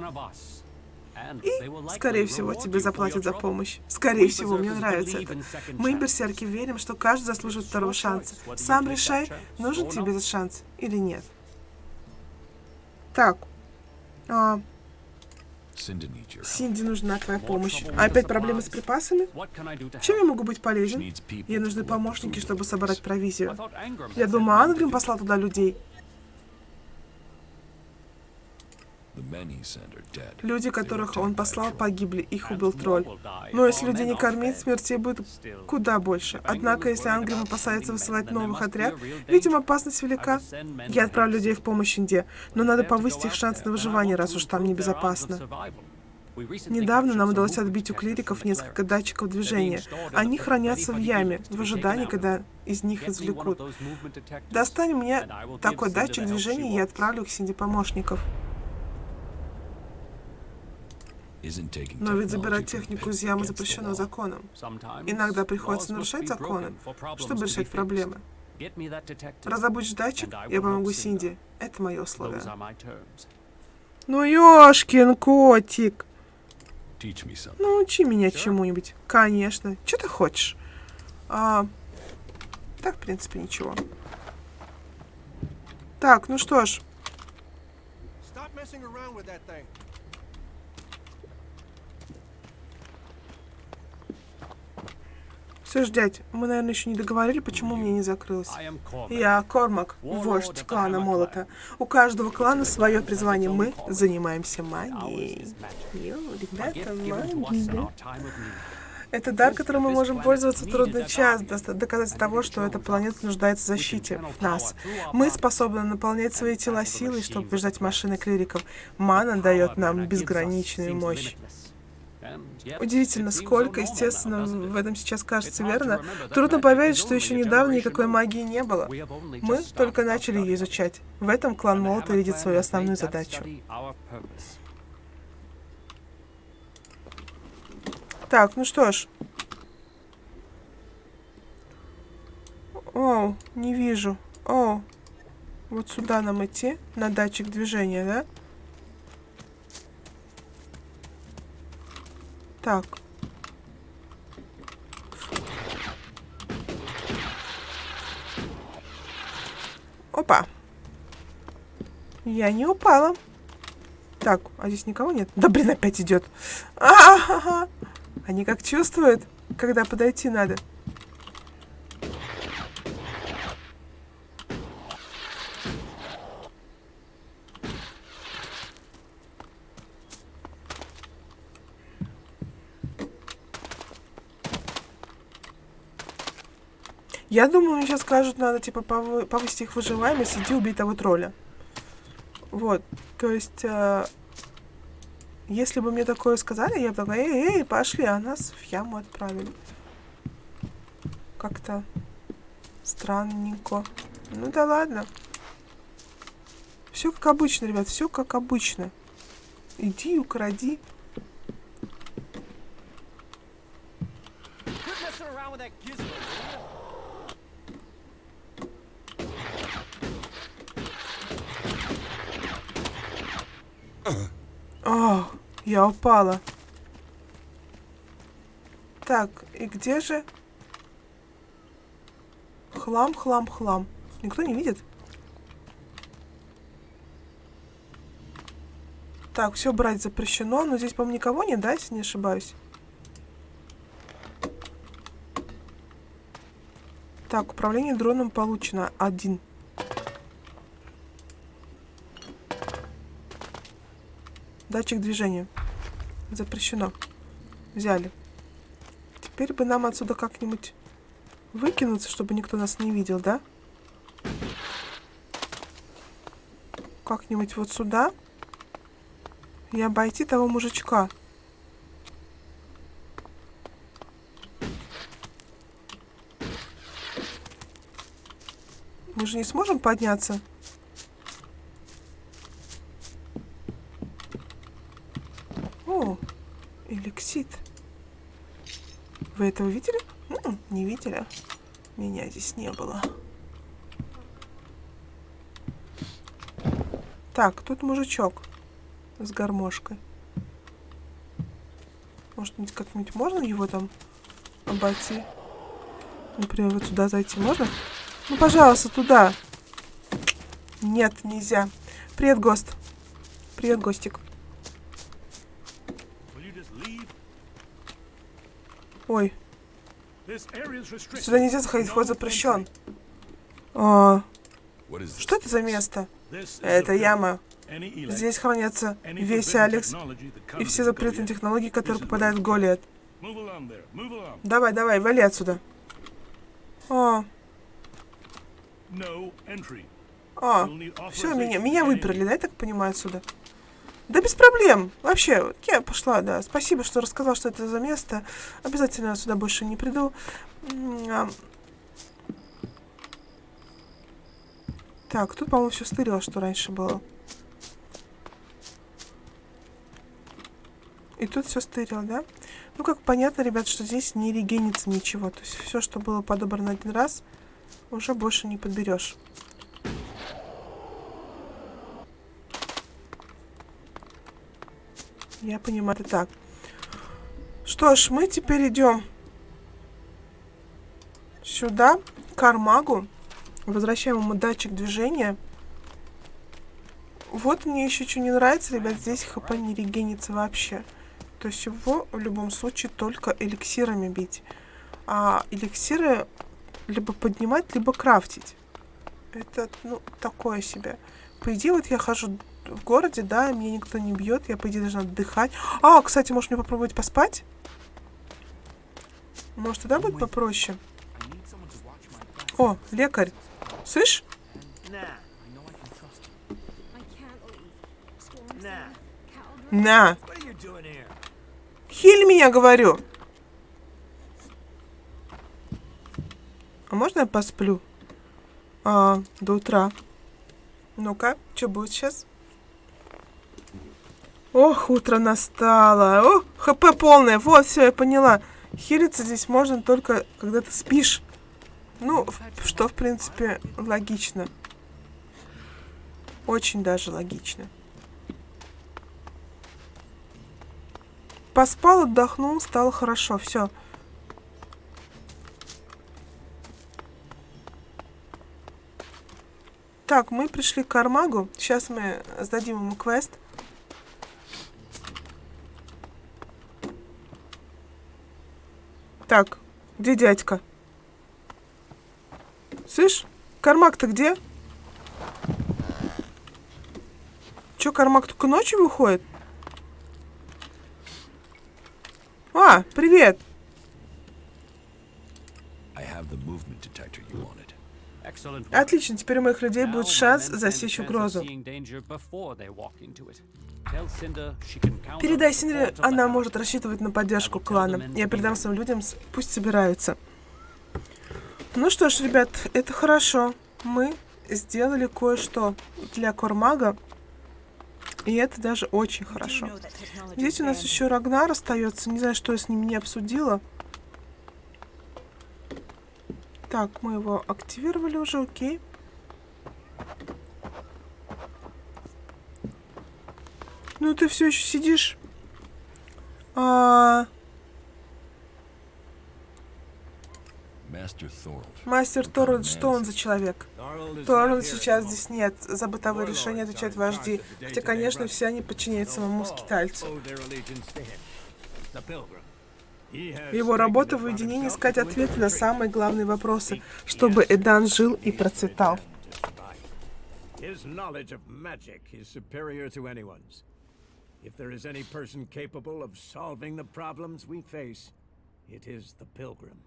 И, скорее всего, тебе заплатят за помощь. Скорее всего, мне нравится это. Мы, берсерки, верим, что каждый заслуживает второго шанса. Сам решай, нужен тебе этот шанс или нет. Так. Синди, нужна твоя помощь. А опять проблемы с припасами? Чем я могу быть полезен? Ей нужны помощники, чтобы собрать провизию. Я думаю, Ангрим послал туда людей. Люди, которых он послал, погибли. Их убил тролль. Но если людей не кормить, смертей будет куда больше. Однако, если Ангрим опасается высылать новых отрядов, видимо, опасность велика. Я отправлю людей в помощь Инде, но надо повысить их шанс на выживание, раз уж там небезопасно. Недавно нам удалось отбить у клириков несколько датчиков движения. Они хранятся в яме, в ожидании, когда из них извлекут. Достань мне такой датчик движения, и я отправлю к Синди помощников. Но ведь забирать технику из ямы запрещено законом. Иногда приходится нарушать законы, чтобы решать проблемы. Раздобудешь датчик, я помогу Синди. Это мое условие. Ну, ёшкин котик. Научи меня чему-нибудь. Конечно. Что ты хочешь? Так, в принципе, ничего. Так, ну что ж. Слушай, дядь, мы, наверное, еще не договорили, почему мне не закрылось. Я Кормак, вождь клана Молота. У каждого клана свое призвание. Мы занимаемся магией. Йоу, ребята, магия. Это дар, которым мы можем пользоваться в трудный час, доказательство того, что эта планета нуждается в защите нас. Мы способны наполнять свои тела силой, чтобы побеждать машины клириков. Мана дает нам безграничную мощь. Удивительно, сколько, естественно, в этом сейчас кажется верно. Трудно поверить, что еще недавно никакой магии не было. Мы только начали ее изучать. В этом клан Молота видит свою основную задачу. Так, ну что ж. Оу, не вижу. Оу. Вот сюда нам идти, на датчик движения, да? Так. Опа. Я не упала. Так, а здесь никого нет? Да блин, опять идет. А-ха-ха. Они как чувствуют, когда подойти надо. Я думаю, мне сейчас скажут, надо, типа, повысить их выживаемость, иди убей того тролля. Вот, то есть, если бы мне такое сказали, я бы такая, эй, пошли, а нас в яму отправили. Как-то странненько. Ну да ладно. Все как обычно, ребят, все как обычно. Иди, укради. О, я упала. Так, и где же? Хлам, хлам, хлам. Никто не видит? Так, все брать запрещено, но здесь, по-моему, никого нет, да, если не ошибаюсь? Так, управление дроном получено. 1. Датчик движения. Запрещено. Взяли. Теперь бы нам отсюда как-нибудь выкинуться, чтобы никто нас не видел, да? Как-нибудь вот сюда. И обойти того мужичка. Мы же не сможем подняться. О, эликсит. Вы этого видели? Не видели. Меня здесь не было. Так, тут мужичок с гармошкой. Может быть, как-нибудь можно его там обойти? Например, вот сюда зайти можно? Ну, пожалуйста, туда. Нет, нельзя. Привет, Гост. Привет, Гостик. Ой. Сюда нельзя заходить, вход запрещен. Что это за место? Это яма. Здесь хранятся весь Алекс и все запретные технологии, которые попадают в Голиат. Давай, давай, вали отсюда. Все, меня выперли, да, я так понимаю, отсюда? Да без проблем. Вообще, я пошла, да. Спасибо, что рассказал, что это за место. Обязательно сюда больше не приду. Так, тут, по-моему, все стырило, что раньше было. И тут все стырило, да? Ну, как понятно, ребят, что здесь не регенится ничего. То есть все, что было подобрано один раз, уже больше не подберешь. Я понимаю, это так. Что ж, мы теперь идем сюда, к Армагу. Возвращаем ему датчик движения. Вот мне еще что не нравится, ребят, здесь хп не регенится вообще. То есть его в любом случае только эликсирами бить. А эликсиры либо поднимать, либо крафтить. Это, ну, такое себе. По идее, вот я хожу в городе, да, меня никто не бьет, я, по идее, должна отдыхать. Кстати, может мне попробовать поспать? Может, туда будет попроще? О, лекарь. Слышь? I can't leave. Storm Nah. Caldron. На. What are you doing here? Хиль меня, говорю. А можно я посплю? До утра. Ну-ка, что будет сейчас? Ох, утро настало. О, ХП полное. Вот, все, я поняла. Хилиться здесь можно только, когда ты спишь. Ну, что, в принципе, логично. Очень даже логично. Поспал, отдохнул, стало хорошо. Все. Так, мы пришли к Кармагу. Сейчас мы сдадим ему квест. Так, где дядька? Слышь, Кармак-то где? Чё, Кармак только ночью выходит? А, привет! I have the movement detector you wanted. Excellent work. Отлично, теперь у моих людей Now будет my шанс men stand засечь a chance of угрозу. seeing danger before they walk into it. Tell Cinder she can count Передай on the Синдре, support of the она house. может рассчитывать на поддержку клана. Я передам своим людям, пусть собираются. Ну что ж, ребят, это хорошо. Мы сделали кое-что для Кормага. И это даже очень хорошо. Здесь у нас еще Рагнар остается. Не знаю, что я с ним не обсудила. Так, мы его активировали уже, окей. Ну ты все еще сидишь. Master Thorold. Мастер Торвальд, что он за человек? Торвальд сейчас здесь нет. За бытовые решения отвечают вожди. Хотя, конечно, все они подчиняются самому скитальцу. Его работа в уединении искать ответы на самые главные вопросы, чтобы Эдан жил и процветал. His knowledge of magic is superior to anyone's. If there is any person capable of solving the problems we face, it is the Pilgrim.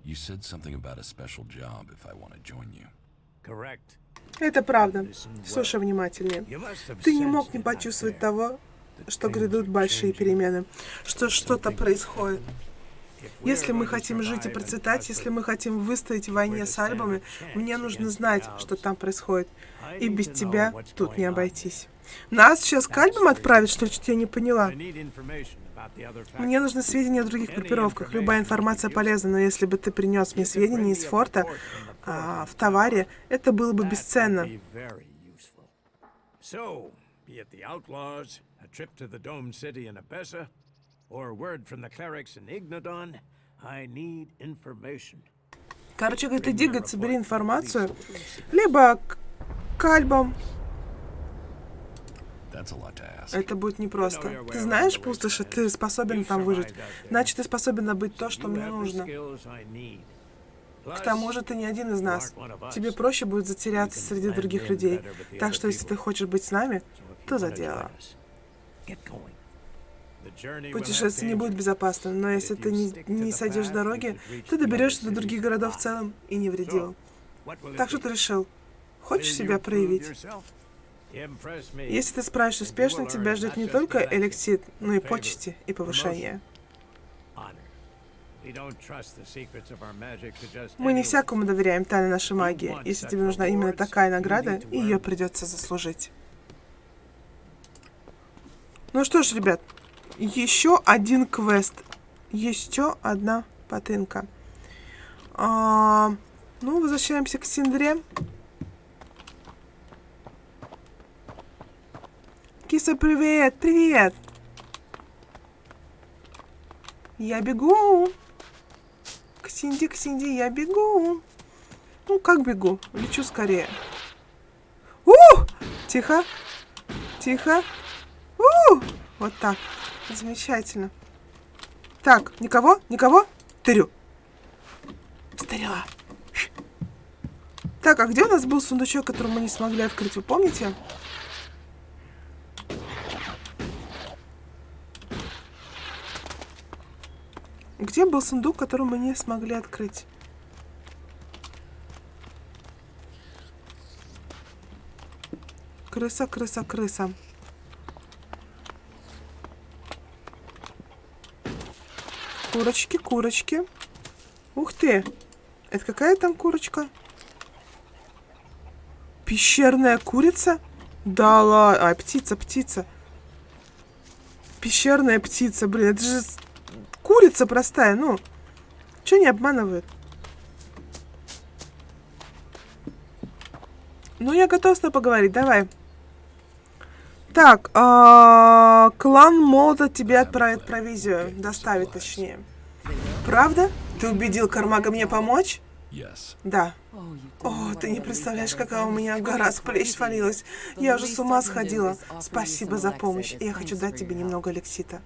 You said something about a special job if I want to join you. Correct. Это правда. Слушай внимательнее. You must have Ты не мог sensed не in that почувствовать there того, что грядут большие перемены, что что-то происходит. Если мы хотим жить и процветать, если мы хотим выстоять в войне с альбами, мне нужно знать, что там происходит. И без тебя тут не обойтись. Нас сейчас к альбам отправят, что ли? Что-то я не поняла. I need information about the other Мне factions. нужны сведения о других группировках. Любая информация полезна, но если бы ты принес мне сведения из форта, в товаре, это было бы бесценно. Be very useful. So, be it the outlaws, a trip to the Dome City in Abessa, or word from the clerics in Ignodon, I need information. Короче, говорит, иди, говорит, собери информацию. Либо к альбам. That's a lot to ask. Это будет непросто. Ты знаешь, пустоши, ты способен там выжить. Значит, ты способен добыть то, что You мне have the нужно. skills I need. К тому же ты не один из нас. Тебе проще будет затеряться среди других людей. Так что, если ты хочешь быть с нами, то за дело. Путешествие не будет безопасным, но если ты не сойдешь с дороги, ты доберешься до других городов в целом и невредим. Так что ты решил? Хочешь себя проявить? Если ты справишься успешно, тебя ждет не только эликсир, но и почести и повышение. Мы не всякому доверяем тайны нашей магии. Если тебе нужна именно такая награда, ее придется заслужить. Ну что ж, ребят, еще один квест. Еще одна потынка. Ну, возвращаемся к Синдре. Киса, привет, привет. Я бегу. К Синди, я бегу. Ну, как бегу? Лечу скорее. Тихо. Тихо. Вот так. Замечательно. Так, никого? Никого? Тырю. Стрела. Так, а где у нас был сундучок, который мы не смогли открыть? Вы помните? Где был сундук, который мы не смогли открыть? Крыса, крыса, крыса. Курочки, курочки. Ух ты! Это какая там курочка? Пещерная курица? Да ладно. А, птица, птица. Пещерная птица, блин. Это же курица простая, ну. Чё не обманывают? Ну, я готова с тобой поговорить, давай. Так, клан Молота тебе отправит провизию. Доставит, точнее. Правда? Ты убедил Кармага мне помочь? Yes. Да. О, ты не представляешь, какая у меня гора с плеч свалилась. Я уже с ума сходила. Спасибо за помощь. Я хочу дать тебе немного эликсита.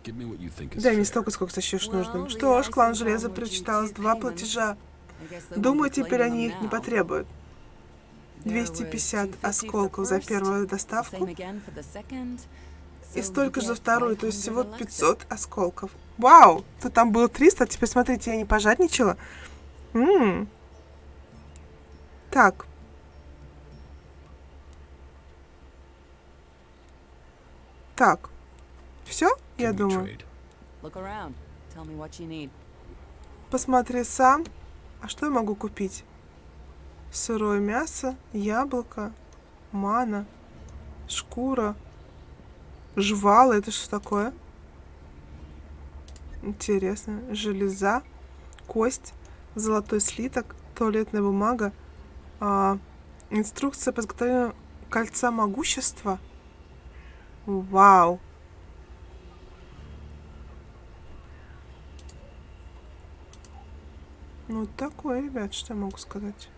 Give me what you think is Дай мне fair. столько, сколько сочтешь нужным. Что ж, клан Железа прочиталось 2 платежа. Думаю, теперь они их не потребуют. 250 осколков за первую доставку и столько же за вторую, то есть всего 500 осколков. Вау! Тут там было 300, теперь смотрите, я не пожадничала. Так. Так. Все, я Can we думаю. trade? Look around. Tell me what you need. Посмотри сам. А что я могу купить? Сырое мясо, яблоко, мана, шкура, жвалы. Это что такое? Интересно. Железа, кость, золотой слиток, туалетная бумага, инструкция по изготовлению кольца могущества. Вау. Ну, такое, ребят, что я могу сказать.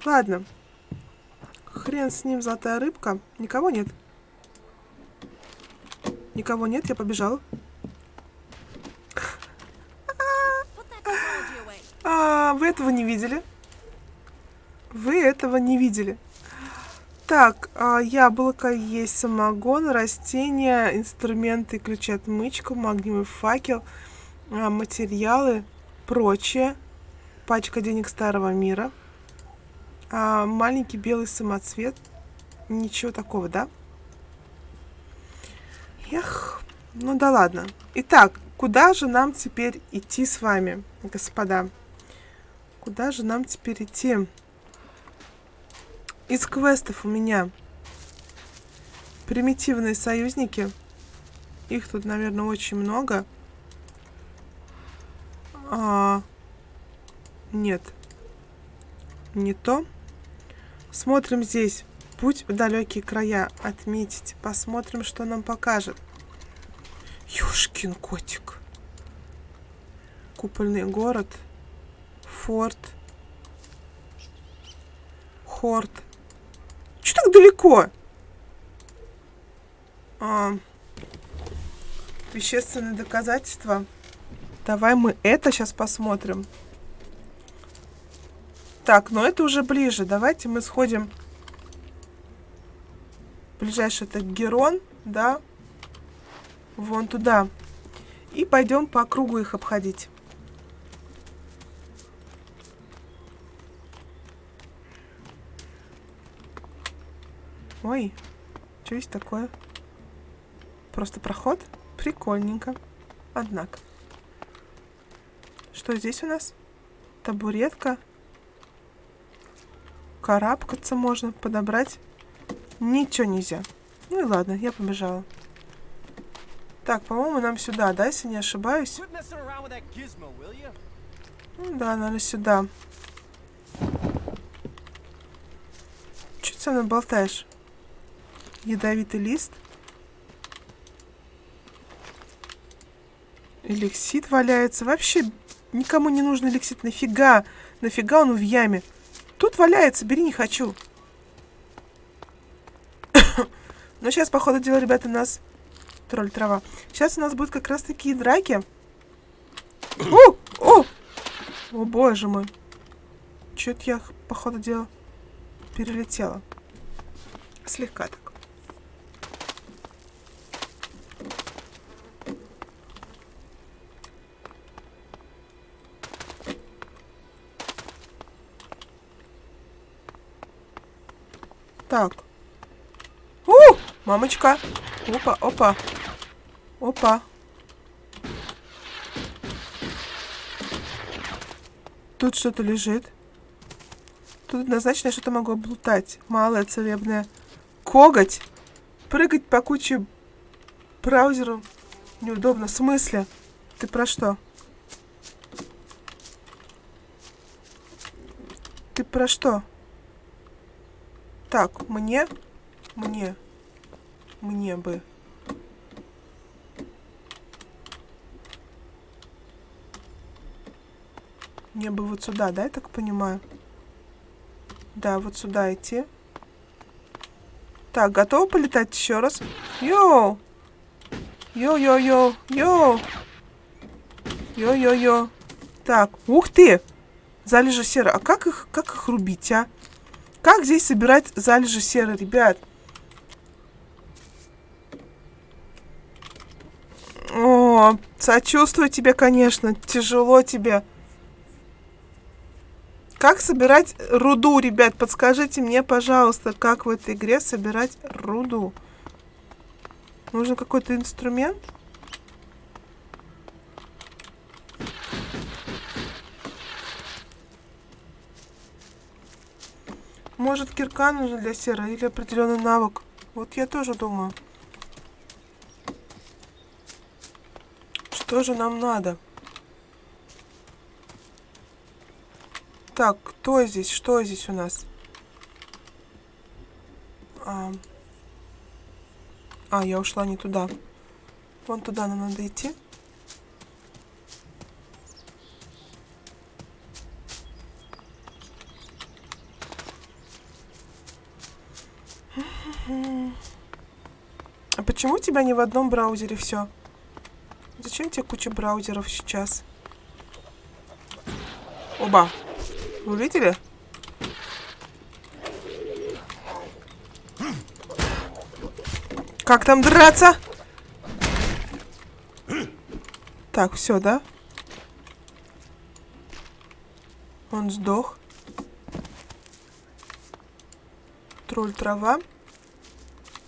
Ладно. Хрен с ним, золотая рыбка. Никого нет. Никого нет, я побежала. Вы этого не видели? Вы этого не видели. Так, яблоко есть, самогон, растения, инструменты, ключи отмычку, магниевый факел, материалы, прочее. Пачка денег старого мира. Маленький белый самоцвет. Ничего такого, да? Эх, ну да ладно. Итак, куда же нам теперь идти с вами, господа? Куда же нам теперь идти? Из квестов у меня примитивные союзники. Их тут, наверное, очень много. Нет. Не то. Смотрим здесь. Путь в далекие края. Отметить. Посмотрим, что нам покажет. Ёшкин котик. Купольный город. Форт. Хорт. Чё так далеко? Вещественные доказательства. Давай мы это сейчас посмотрим. Так, но это уже ближе. Давайте мы сходим. Ближайший это Герон, да? Вон туда. И пойдем по кругу их обходить. Ой, что есть такое? Просто проход? Прикольненько. Однако. Что здесь у нас? Табуретка. Карабкаться можно, подобрать. Ничего нельзя. Ну и ладно, я побежала. Так, по-моему, нам сюда, да, если не ошибаюсь? Ну да, наверное, сюда. Че ты со мной болтаешь? Ядовитый лист. Эликсит валяется. Вообще никому не нужен эликсит. Нафига? Нафига он в яме? Тут валяется, бери, не хочу. Но сейчас, по ходу дела, ребята, у нас... Тролль, трава. Сейчас у нас будут как раз такие драки. О, боже мой. Чё-то я, по ходу дела, перелетела. Слегка так. Так. Мамочка. Опа, опа. Опа. Тут что-то лежит. Тут однозначно что-то могу облутать. Малая целебная. Коготь. Прыгать по куче браузеров неудобно. В смысле? Ты про что? Ты про что? Так, мне бы. Мне бы вот сюда, да, я так понимаю? Да, вот сюда идти. Так, готова полетать еще раз? Йоу! Йо-йо-йо! Йоу! Йо-йо-йо! Так, ух ты! Залежи серы. А как их рубить, а? Как здесь собирать залежи серы, ребят? О, сочувствую тебе, конечно. Тяжело тебе. Как собирать руду, ребят? Подскажите мне, пожалуйста, как в этой игре собирать руду? Нужен какой-то инструмент? Может, кирка нужна для серы или определенный навык? Вот я тоже думаю. Что же нам надо? Так, кто здесь? Что здесь у нас? Я ушла не туда. Вон туда нам надо идти. А почему у тебя не в одном браузере все? Зачем тебе куча браузеров сейчас? Оба. Вы видели? Как там драться? Так, все, да? Он сдох. Тролль трава.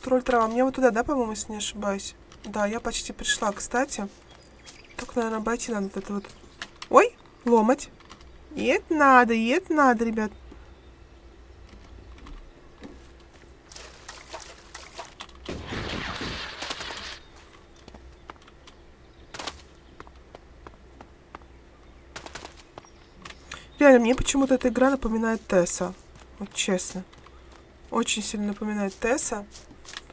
Тролль трава. Мне вот туда, да, по-моему, если не ошибаюсь? Да, я почти пришла, кстати. Только, наверное, обойти надо вот это вот. Ой, ломать. И это надо, ребят. Реально, мне почему-то эта игра напоминает Тесса. Вот честно. Очень сильно напоминает Тесса.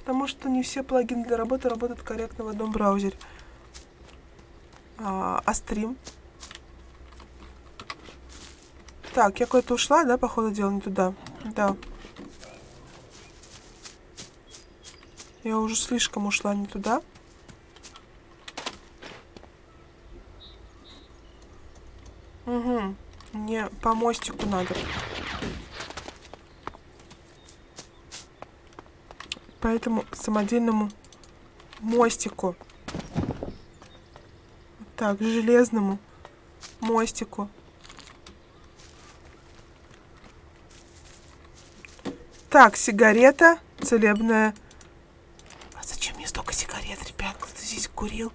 Потому что не все плагины для работы работают корректно в одном браузере. А стрим? Так, я куда-то ушла, да, по ходу дела, не туда. Да. Я уже слишком ушла не туда. Угу. Мне по мостику надо. По этому самодельному мостику. Так, железному мостику. Так, сигарета целебная. А зачем мне столько сигарет, ребят? Кто-то здесь курил,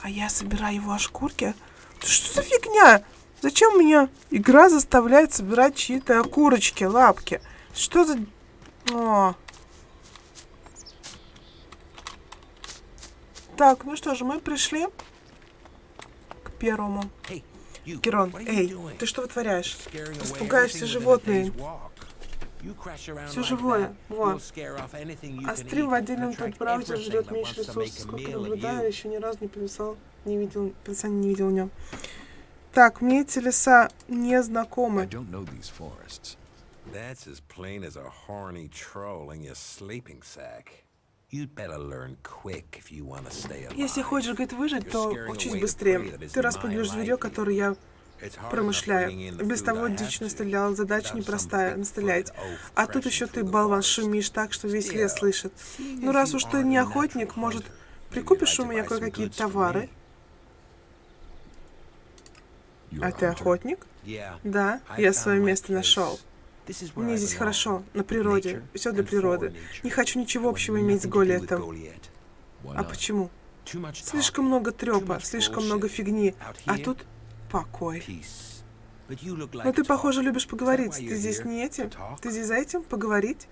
а я собираю его ошкурки. Что за фигня? Зачем меня игра заставляет собирать чьи-то окурочки, лапки? Что за... О. Так, ну что же, мы пришли к первому. Герон, эй, ты что вытворяешь? Испугаешь все животные. Все живое. Вот. А стрим в отдельном браузере жрет меньше ресурсов. Сколько наблюдаю, еще ни разу не писал, не видел в нем. Так, мне эти леса не знакомы. Если хочешь, говорит, выжить, то учись быстрее. Ты распугиваешь зверё, который я промышляю. Без того дичь настрелял, задача непростая, настрелять. А тут еще ты, болван, шумишь так, что весь лес слышит. Ну, раз уж ты не охотник, может, прикупишь у меня кое-какие товары? А ты охотник? Да, я свое место нашел. Мне здесь хорошо, на природе. Все для природы. Не хочу ничего общего иметь с Голиетом. Why А not? почему? Слишком много трёпа, слишком много фигни. А тут покой. Но ты, похоже, любишь поговорить. Ты здесь не этим? Ты здесь за этим? Поговорить?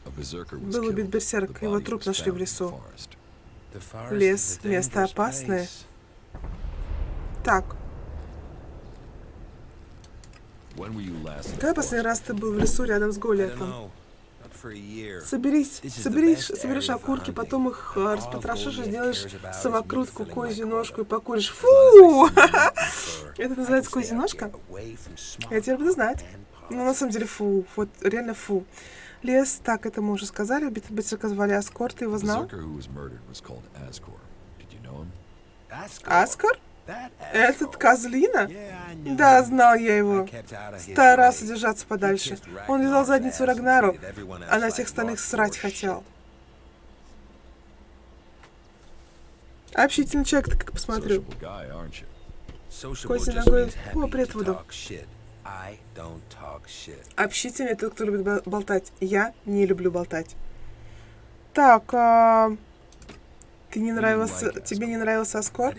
A berserker was Был убит killed. берсерк, The его body труп was нашли в found in the лесу. forest. Лес — место опасное. Так, When were you last in the когда последний forest? раз ты был в лесу рядом с Голиетом? Соберешь окурки, потом их распотрошишь и сделаешь самокрутку, козью ножку и покуришь. Фу! Это называется козья ножка? Я теперь буду знать. Ну, на самом деле, фу. Вот, реально фу. Лес, так, это мы уже сказали. Убитый берсерка звали Аскор, ты его The знал? berserker who was murdered was called Asgore. Did you know him? Аскор? Этот козлина? Да, знал я его. Старался держаться подальше. Он лизал задницу Рагнару, а на всех остальных срать хотел. Общительный человек, ты как посмотрю. Sociable guy, aren't you? Козьей ногой по предводу. Общительный тот, кто любит болтать. Я не люблю болтать. Так, тебе не нравился Аскор?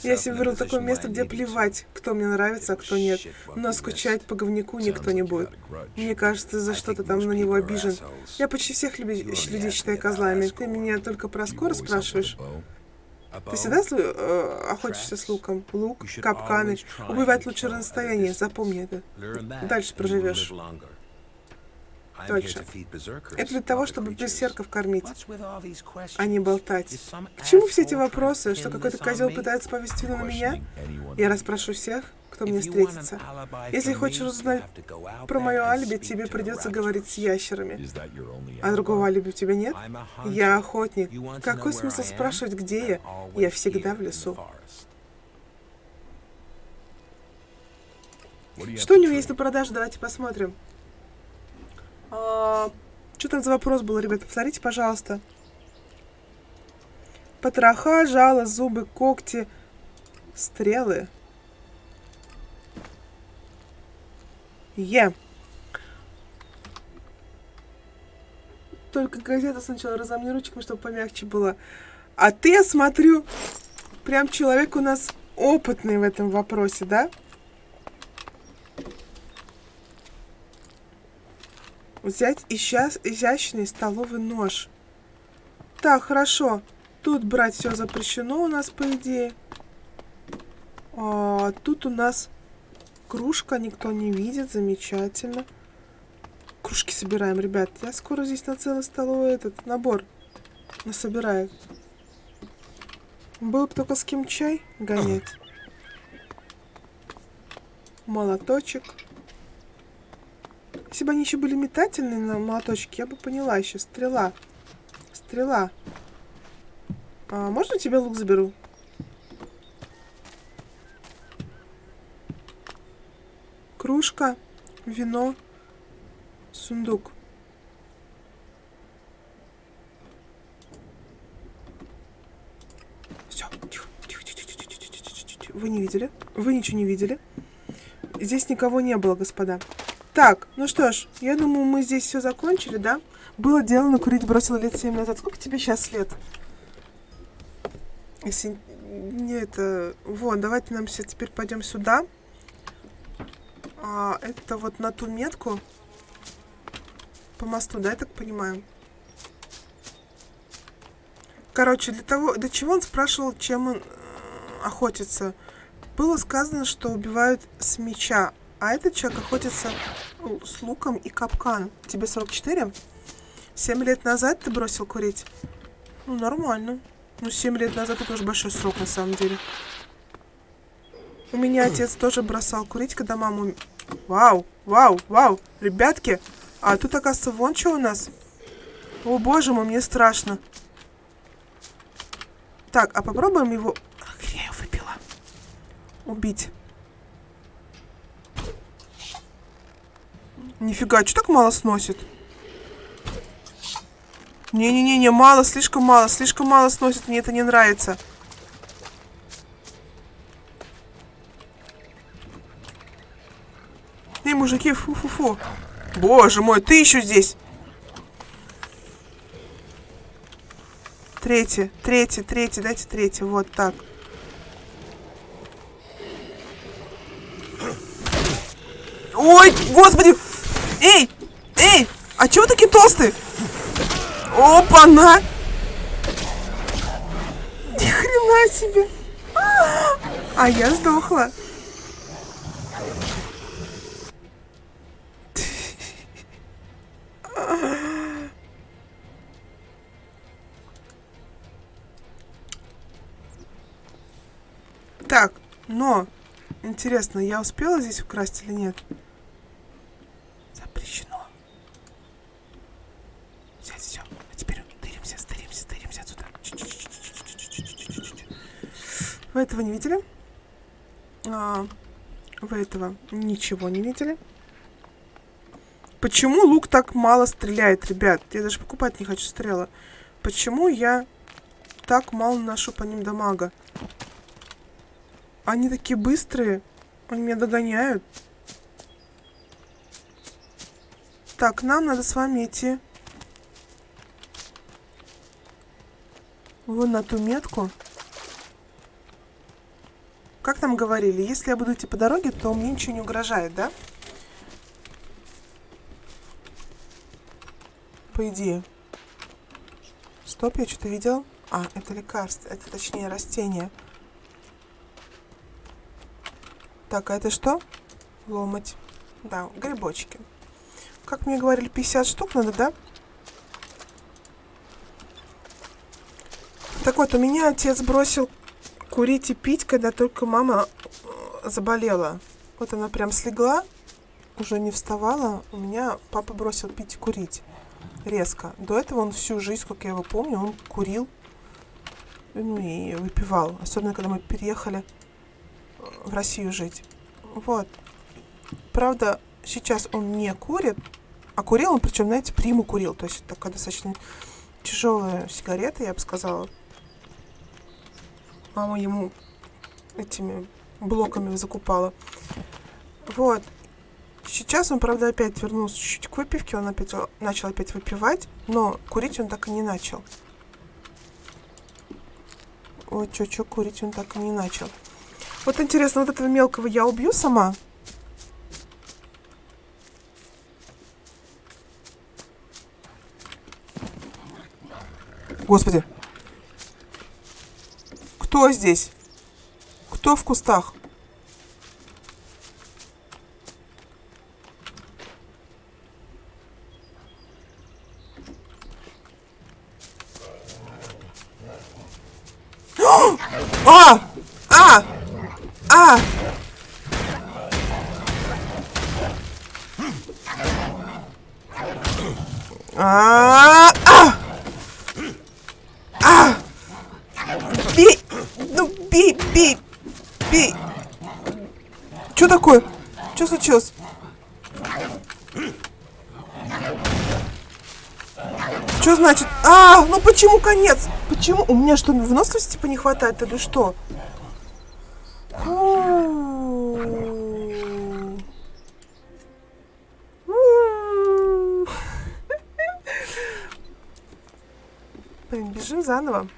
Я себе выбрал такое место, где плевать, кто мне нравится, а кто нет. Но скучать по говняку никто не будет. Мне кажется, за что ты там на него обижен. Я почти всех людей считаю козлами. Ты меня только про Аскора спрашиваешь? Ты всегда охотишься с луком? Лук, капканы. Убивать лучше на расстоянии, запомни это. Дальше проживешь. Дольше. Это для того, чтобы берсерков кормить, а не болтать. К чему все эти вопросы, что какой-то козел пытается повесить вину на меня? Я расспрошу всех, кто мне встретится. Если хочешь узнать про мое алиби, тебе придется говорить с ящерами. Is that your only А другого алиби у тебя нет? Я охотник. Какой смысл спрашивать, где я? Я всегда в лесу. What do you have Что у to него trade? есть на продажу? Давайте посмотрим. Что там за вопрос был, ребята? Повторите, пожалуйста. Потроха, жало, зубы, когти, стрелы. Только газету сначала разомни ручками, чтобы помягче было. А ты, я смотрю, прям человек у нас опытный в этом вопросе, да? Взять изящный столовый нож. Так, хорошо. Тут брать все запрещено у нас, по идее. Тут у нас кружка, никто не видит. Замечательно. Кружки собираем, ребят. Я скоро здесь на целый столовый этот набор насобираю. Было бы только с кем чай гонять. Молоточек. Если бы они еще были метательные на молоточке, я бы поняла еще. Стрела. Стрела. Можно тебе лук заберу? Кружка, вино, сундук. Все, тихо, тихо, тихо, тихо, тихо, тихо, тихо, тихо. Вы не видели? Вы ничего не видели? Здесь никого не было, господа. Так, ну что ж, я думаю, мы здесь все закончили, да? Было дело, но курить бросила лет 7 назад. Сколько тебе сейчас лет? Если не это... Вот, давайте нам сейчас теперь пойдем сюда. Это вот на ту метку. По мосту, да, я так понимаю? Короче, для чего он спрашивал, чем он охотится? Было сказано, что убивают с меча. А этот человек охотится с луком и капканом. Тебе 44? 7 лет назад ты бросил курить? Ну, нормально. Ну, 7 лет назад это тоже большой срок, на самом деле. У меня отец тоже бросал курить, когда маму... Вау, вау, вау, ребятки. А тут, оказывается, вон что у нас. О, боже мой, мне страшно. Так, а попробуем его... Я его выпила. Убить. Нифига, что так мало сносит? Не-не-не, мало, слишком мало сносит, мне это не нравится. мужики, фу-фу-фу. Боже мой, ты еще здесь. Третий, дайте третий, вот так. Ой, господи! Эй, а чего вы такие толстые? Опа-на! Ни хрена себе! А я сдохла. Так, но интересно, я успела здесь украсть или нет? Запрещено. Взять все. А теперь стыримся отсюда. Вы этого не видели? Вы этого ничего не видели? Почему лук так мало стреляет, ребят? Я даже покупать не хочу стрелы. Почему я так мало наношу по ним дамага? Они такие быстрые. Они меня догоняют. Так, нам надо с вами идти вон на ту метку. Как нам говорили, если я буду идти по дороге, то мне ничего не угрожает, да? По идее. Стоп, я что-то видел. А, это лекарство. Это, точнее, растение. Так, а это что? Ломоть. Да, грибочки. Как мне говорили, 50 штук надо, да? Так вот, у меня отец бросил курить и пить, когда только мама заболела. Вот она прям слегла, уже не вставала. У меня папа бросил пить и курить. Резко. До этого он всю жизнь, как я его помню, он курил, ну и выпивал. Особенно, когда мы переехали в Россию жить. Вот. Правда, сейчас он не курит, а курил он, причем, знаете, приму курил. То есть такая достаточно тяжелая сигарета, я бы сказала. Мама ему этими блоками закупала. Вот. Сейчас он, правда, опять вернулся чуть-чуть к выпивке, он опять начал выпивать, но курить он так и не начал. Ой, чё, курить он так и не начал. Вот интересно, вот этого мелкого я убью сама? Господи. Кто здесь? Кто в кустах? Бей! Ну, бей! Что такое? Что случилось? Что значит? Ну почему конец? Почему? У меня что, выносливости типа не хватает или что? Блин, бежим заново.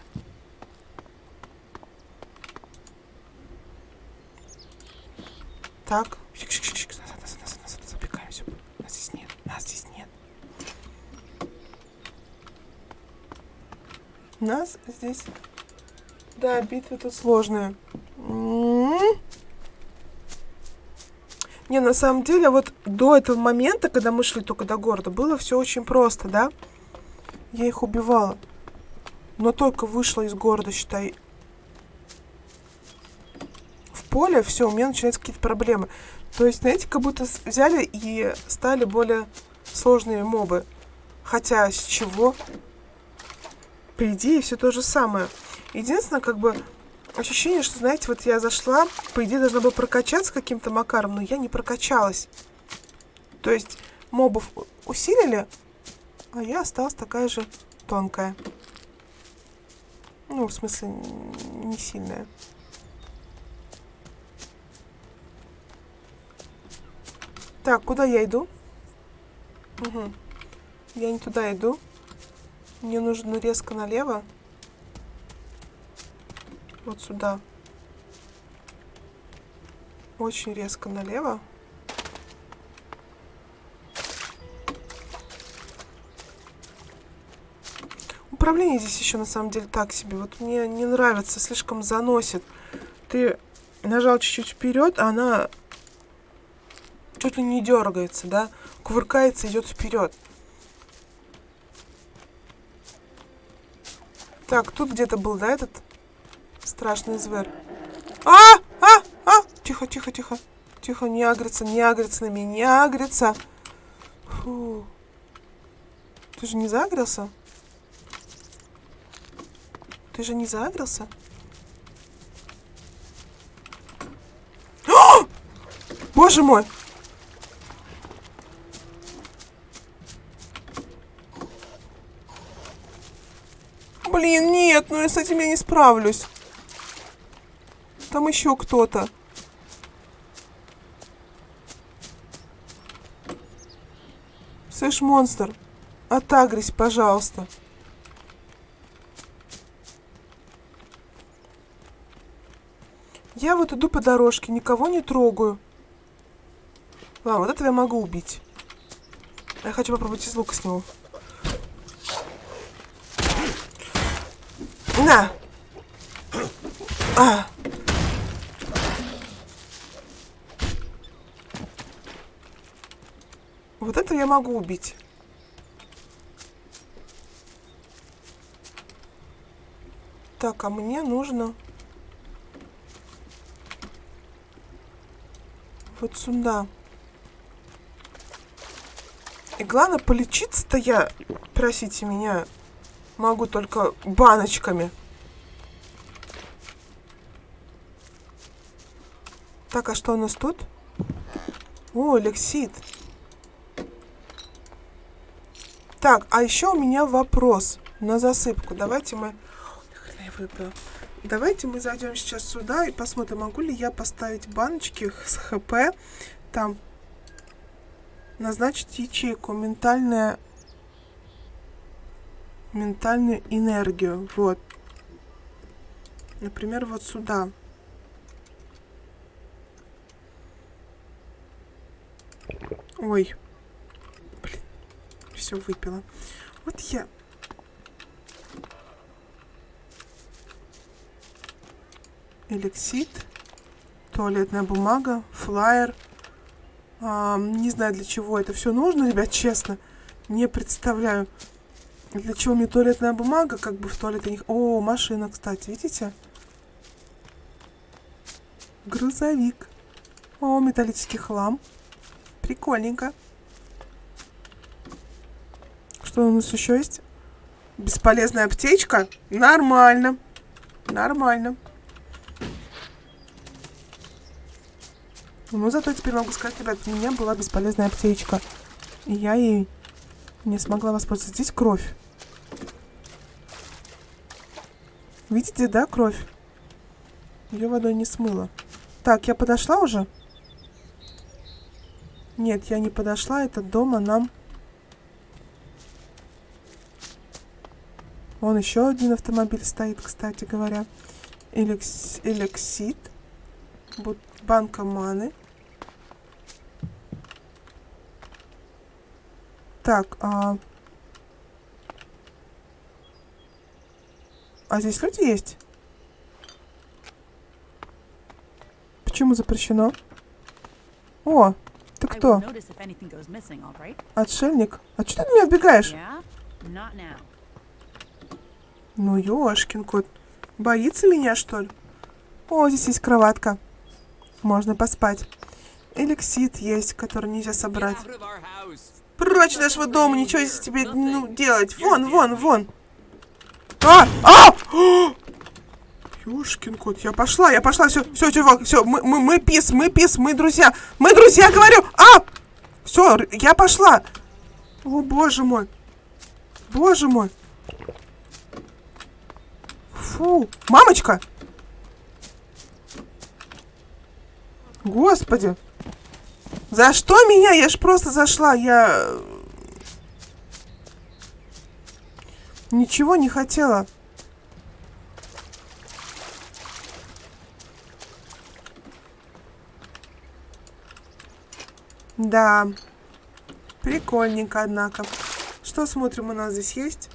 Так. Назад, забегаем, все. Нас здесь нет. Нас здесь... Да, битва тут сложная. Не, на самом деле, вот до этого момента, когда мы шли только до города, было все очень просто, да? Я их убивала. Но только вышла из города, считай, в поле, все, у меня начинаются какие-то проблемы. То есть, знаете, как будто взяли и стали более сложные мобы. Хотя, с чего? По идее, все то же самое. Единственное, как бы, ощущение, что, знаете, вот я зашла, по идее, должна была прокачаться каким-то макаром, но я не прокачалась. То есть, мобов усилили, а я осталась такая же тонкая. Ну, в смысле, не сильная. Так, куда я иду? Угу. Я не туда иду. Мне нужно резко налево. Вот сюда. Очень резко налево. Управление здесь еще на самом деле так себе. Вот мне не нравится, слишком заносит. Ты нажал чуть-чуть вперед, а она чуть ли не дергается, да? Кувыркается, идет вперед. Так, тут где-то был, да, этот страшный зверь? Тихо, тихо, тихо. Тихо, не агрится на меня, не агрится. Фу. Ты же не загрелся? Ты же не загрелся? О! Боже мой! Блин, нет, ну я с этим я не справлюсь. Там еще кто-то. Слышь, монстр, отагрись, пожалуйста. Я вот иду по дорожке, никого не трогаю. Ладно, вот этого я могу убить. Я хочу попробовать из лука с него. На! Вот это я могу убить. Так, а мне нужно вот сюда. И главное, полечиться-то я, простите меня, могу только баночками. Так, а что у нас тут? О, эликсид. Так, а еще у меня вопрос на засыпку. Давайте мы... Давайте мы зайдем сейчас сюда и посмотрим, могу ли я поставить баночки с ХП. Там назначить ячейку. Ментальную энергию. Вот. Например, вот сюда. Ой. Блин. Все выпила. Вот я... Эликсид. Туалетная бумага. Флаер. Не знаю, для чего это все нужно, ребят, честно. Не представляю. Для чего мне туалетная бумага, как бы в туалете не... О, машина, кстати, видите? Грузовик. О, металлический хлам. Прикольненько. Что у нас еще есть? Бесполезная аптечка? Нормально. Нормально. Ну, зато теперь могу сказать, ребят, у меня была бесполезная аптечка. И я ей не смогла воспользоваться. Здесь кровь. Видите, да, кровь? Ее водой не смыло. Так, я подошла уже? Нет, я не подошла. Это дома нам... Вон еще один автомобиль стоит, кстати говоря. Эликсид. Банка маны. Так, а здесь люди есть? Почему запрещено? О, ты кто? Отшельник? А что ты от меня убегаешь? Ну, ёшкин кот. Боится меня, что ли? О, здесь есть кроватка. Можно поспать. Эликсид есть, который нельзя собрать. Прочь нашего дома, ничего здесь тебе делать. Вон, вон, вон. Ёшкин кот, я пошла, все, чувак, все, мы пис, мы друзья, говорю. Все, я пошла. О, боже мой. Боже мой. Фу, мамочка. Господи. За что меня? Я ж просто зашла. Я... Ничего не хотела. Да. Прикольненько, однако. Что смотрим, у нас здесь есть?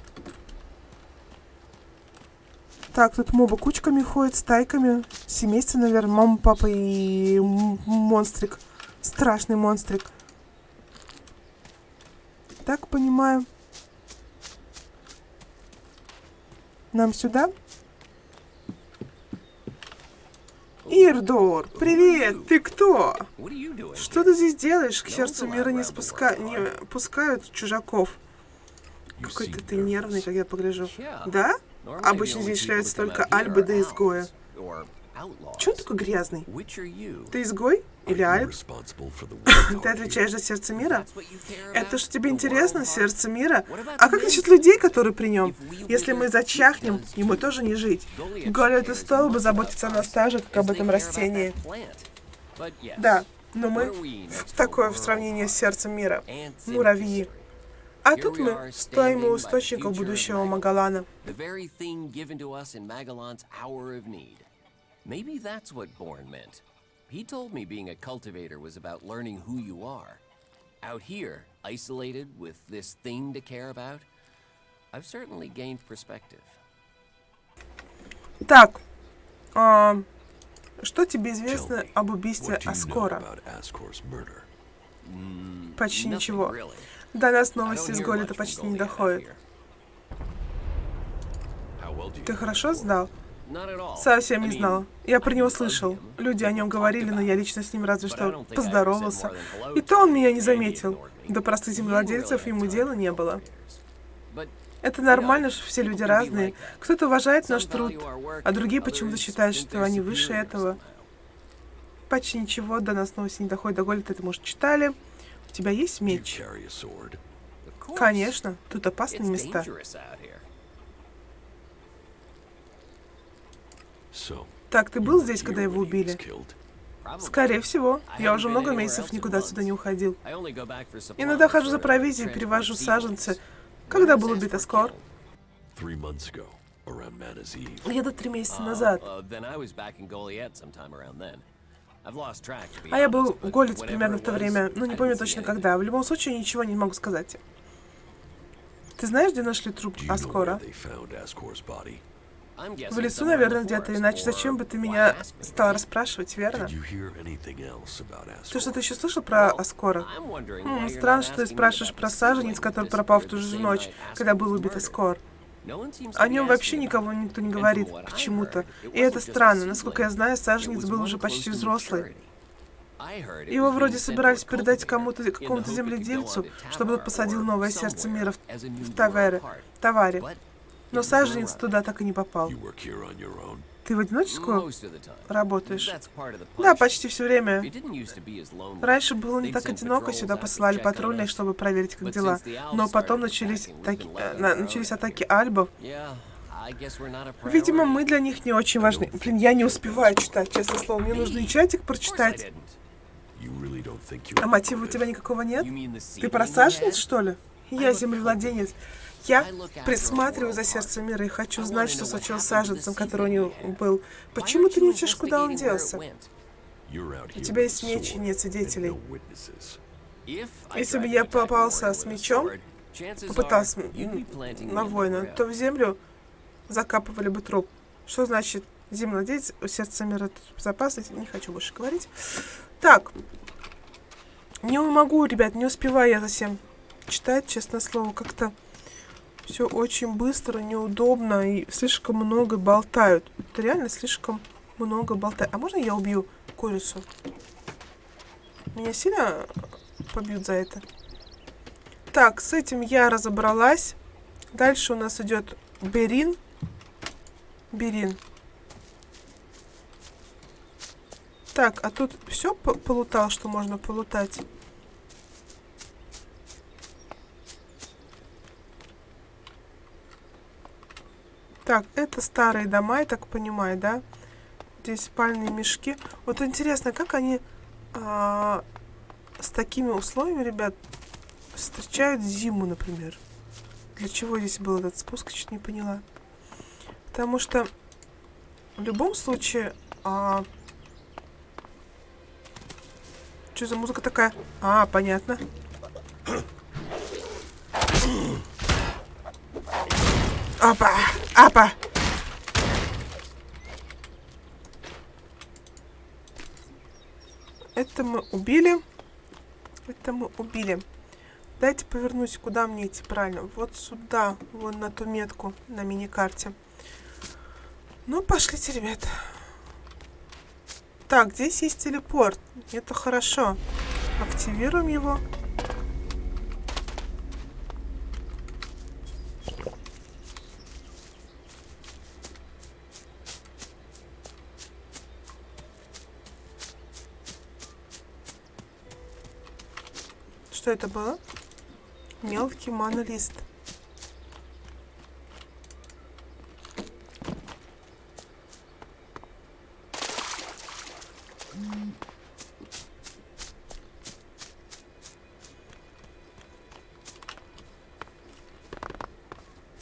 Так, тут мобы кучками ходят, стайками. Семейство, наверное, мама, папа и монстрик. Страшный монстрик. Так, понимаю. Нам сюда? Ирдор, привет! Ты кто? Что ты здесь делаешь? К сердцу мира не пускают чужаков. Какой-то ты нервный, как я погляжу. Да? Обычно здесь шляются только альбы да изгоя. Чего такой грязный? Ты изгой? Или альб? Ты отвечаешь за сердце мира? Это что, тебе интересно, сердце мира? А как насчет людей, которые при нем? Если мы зачахнем, ему тоже не жить. Голлиаф стоило бы заботиться о нас так же, как об этом растении. Да, но мы такое в сравнении с сердцем мира. Муравьи. А тут мы стоим у источников будущего Магалана. Maybe that's what Born meant. He told me being a cultivator was about learning who you are. Out here, isolated with this thing to care about, I've certainly gained perspective. Так, что тебе известно об убийстве Аскора? Почти ничего. До нас новости из Голлиафа почти не доходят. Ты хорошо сдал? Совсем не знал. Я про него слышал. Люди о нем говорили, но я лично с ним разве что поздоровался. И то он меня не заметил. До простых землевладельцев ему дела не было. Это нормально, что все люди разные. Кто-то уважает наш труд, а другие почему-то считают, что они выше этого. Почти ничего, до нас новости не доходит. До Голлиафа это, может, читали. У тебя есть меч? Конечно, тут опасные места. Так, ты был здесь, когда его убили? Скорее всего. Я уже много месяцев никуда отсюда не уходил. Иногда хожу за провизией, перевожу саженцы. Когда был убит Аскор? Где-то 3 месяца назад. А я был в Голлиафе примерно в то время, но не помню точно когда. В любом случае, ничего не могу сказать. Ты знаешь, где нашли труп Аскора? В лесу, наверное, где-то, иначе зачем бы ты меня стал расспрашивать, верно? Ты что-то еще слышал про Аскора? Странно, что ты спрашиваешь про саженец, который пропал в ту же ночь, когда был убит Аскор. О нем вообще никто не говорит, почему-то. И это странно. Насколько я знаю, саженец был уже почти взрослый. Его вроде собирались передать какому-то земледельцу, чтобы тот посадил новое сердце мира в Таваре. Но саженец туда так и не попал. Ты в одиночку работаешь? Да, почти все время. Раньше было не так одиноко, сюда посылали патрульные, чтобы проверить, как дела. Но потом начались атаки альбов. Видимо, мы для них не очень важны. Блин, я не успеваю читать, честное слово. Мне нужно и чатик прочитать. А мотива у тебя никакого нет? Ты про саженец, что ли? Я землевладелец. Я присматриваю за сердцем мира и хочу знать, что случилось с саженцем, который у него был. Почему ты не учишь, куда он делся? У тебя есть меч и нет свидетелей. Если бы я попался с мечом, попытался на воина, то в землю закапывали бы труп. Что значит землевладелец, у сердца мира безопасность? Не хочу больше говорить. Так. Не могу, ребят, не успеваю я совсем читать, честное слово, как-то все очень быстро, неудобно и слишком много болтают. Это реально слишком много болтают. А можно я убью курицу? Меня сильно побьют за это? Так, с этим я разобралась. Дальше у нас идет Берин. Так, а тут все полутал, что можно полутать? Так, это старые дома, я так понимаю, да? Здесь спальные мешки. Вот интересно, как они с такими условиями, ребят, встречают зиму, например. Для чего здесь был этот спуск, я чуть не поняла. Потому что в любом случае... Что за музыка такая? Понятно. Опа! Апа! Это мы убили. Это мы убили. Дайте повернусь. Куда мне идти правильно? Вот сюда. Вон на ту метку на мини-карте. Ну, пошлите, ребят. Так, здесь есть телепорт. Это хорошо. Активируем его. Что это было? Мелкий монолист.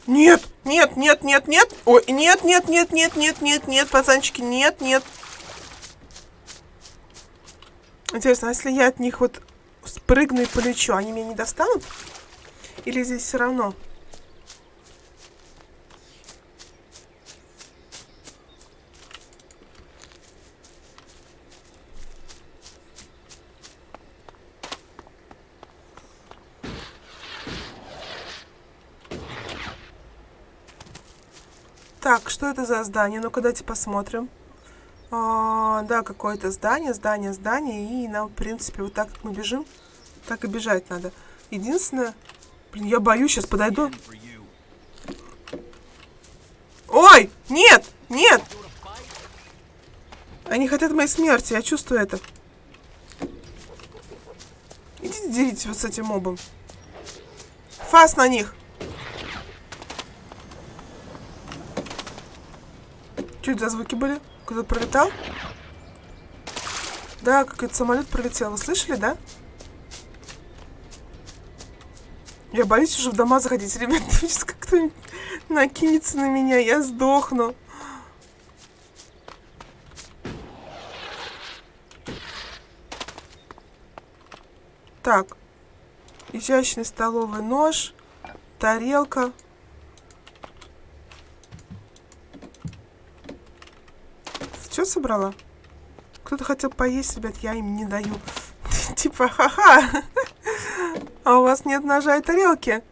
Нет, нет, нет, нет, нет. Ой, нет, нет, нет, нет, нет, нет, нет, пацанчики, нет, нет. Интересно, а если я от них вот спрыгну и полечу, они меня не достанут? Или здесь все равно? Так, что это за здание? Ну-ка, дайте посмотрим. Да, какое-то здание, здание. И нам, в принципе, вот так, как мы бежим, так и бежать надо. Единственное... Блин, я боюсь, сейчас подойду. Ой! Нет! Нет! Они хотят моей смерти, я чувствую это. Идите деритесь вот с этим мобом. Фас на них! Что это за звуки были? Кто-то пролетал? Да, какой-то самолет пролетел. Вы слышали, да? Я боюсь уже в дома заходить. Ребят, сейчас кто-нибудь накинется на меня, я сдохну. Так. Изящный столовый нож. Тарелка. Все собрала? Кто-то хотел поесть, ребят, я им не даю. Типа, ха-ха. А у вас нет ножа и тарелки?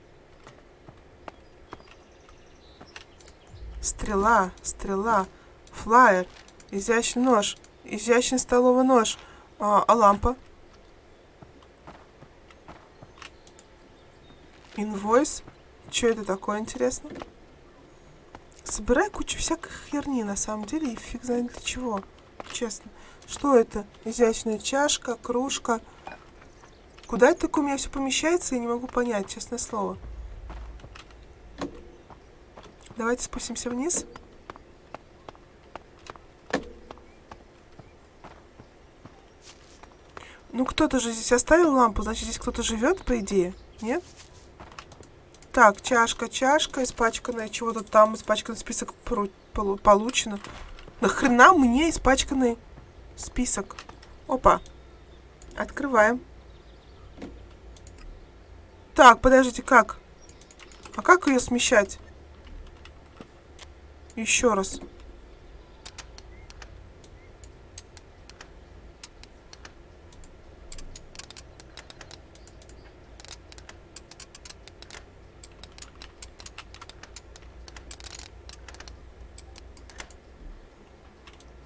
Стрела, стрела, флаер, изящный нож, изящный столовый нож. А лампа? Инвойс? Что это такое, интересно? Собирай кучу всякой херни, на самом деле, и фиг знает для чего. Честно. Что это? Изящная чашка, кружка. Куда это у меня все помещается, я не могу понять, честное слово. Давайте спустимся вниз. Ну, кто-то же здесь оставил лампу, значит, здесь кто-то живет, по идее. Нет? Так, чашка, испачканная. Чего-то там, испачканный список получено. Нахрена мне испачканный список? Опа. Открываем. Так, подождите, как? А как ее смещать? Еще раз.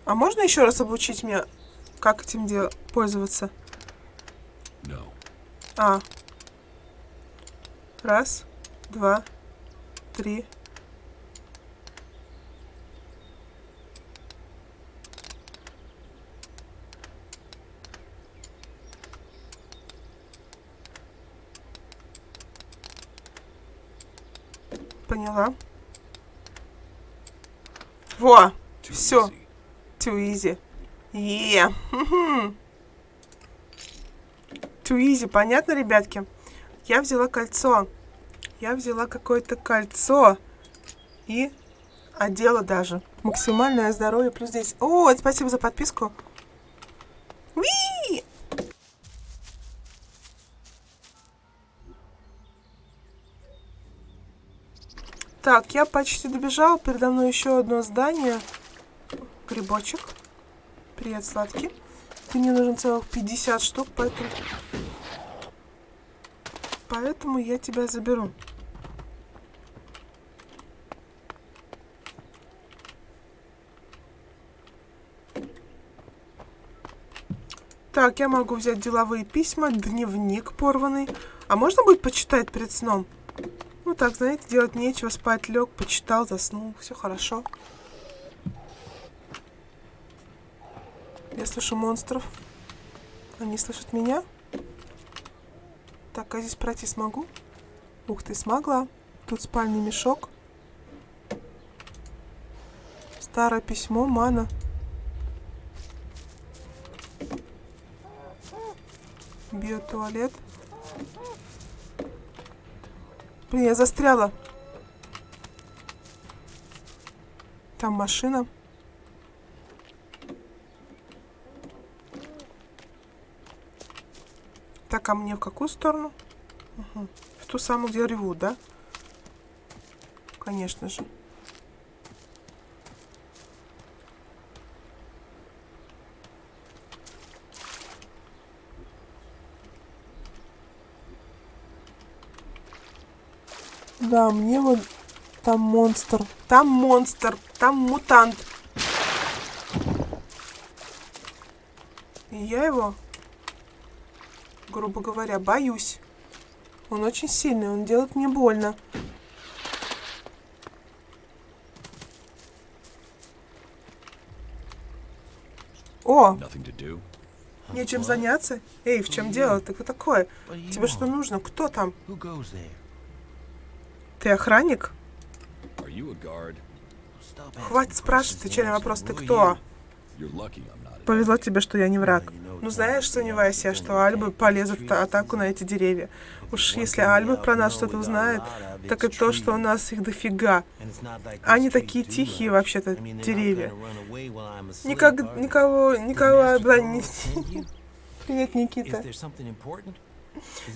А можно еще раз обучить меня, как этим пользоваться? No. Раз, два, три. Поняла. Во! Все. Too easy. Yeah. Too Too easy. Понятно, ребятки? Я взяла кольцо. Я взяла какое-то кольцо. И одела даже. Максимальное здоровье плюс 10. О, спасибо за подписку. Уи! Так, я почти добежала. Передо мной еще одно здание. Грибочек. Привет, сладкий. Ты мне нужен целых 50 штук, поэтому я тебя заберу. Так, я могу взять деловые письма, дневник порванный. А можно будет почитать перед сном? Ну так, знаете, делать нечего, спать лег, почитал, заснул, все хорошо. Я слышу монстров. Они слышат меня. Так, а здесь пройти смогу? Ух ты, смогла. Тут спальный мешок. Старое письмо, мана. Биотуалет. Блин, я застряла. Там машина. Так, а мне в какую сторону? Угу. В ту самую, где ревут, да? Конечно же. Да, мне вот... Там монстр. Там монстр. Там мутант. И я его, грубо говоря, боюсь. Он очень сильный, он делает мне больно. О! Нечем заняться? Эй, в чем дело? Ты кто такой? Тебе что нужно? Кто там? Ты охранник? Хватит спрашивать, отвечай на вопрос, ты кто? Повезло тебе, что я не враг. Ну знаешь, сомневаюсь я, что Альбы полезут в атаку на эти деревья. Уж если Альбы про нас что-то узнают, так и то, что у нас их дофига. Они такие тихие вообще-то, деревья. Никого, Привет, Никита.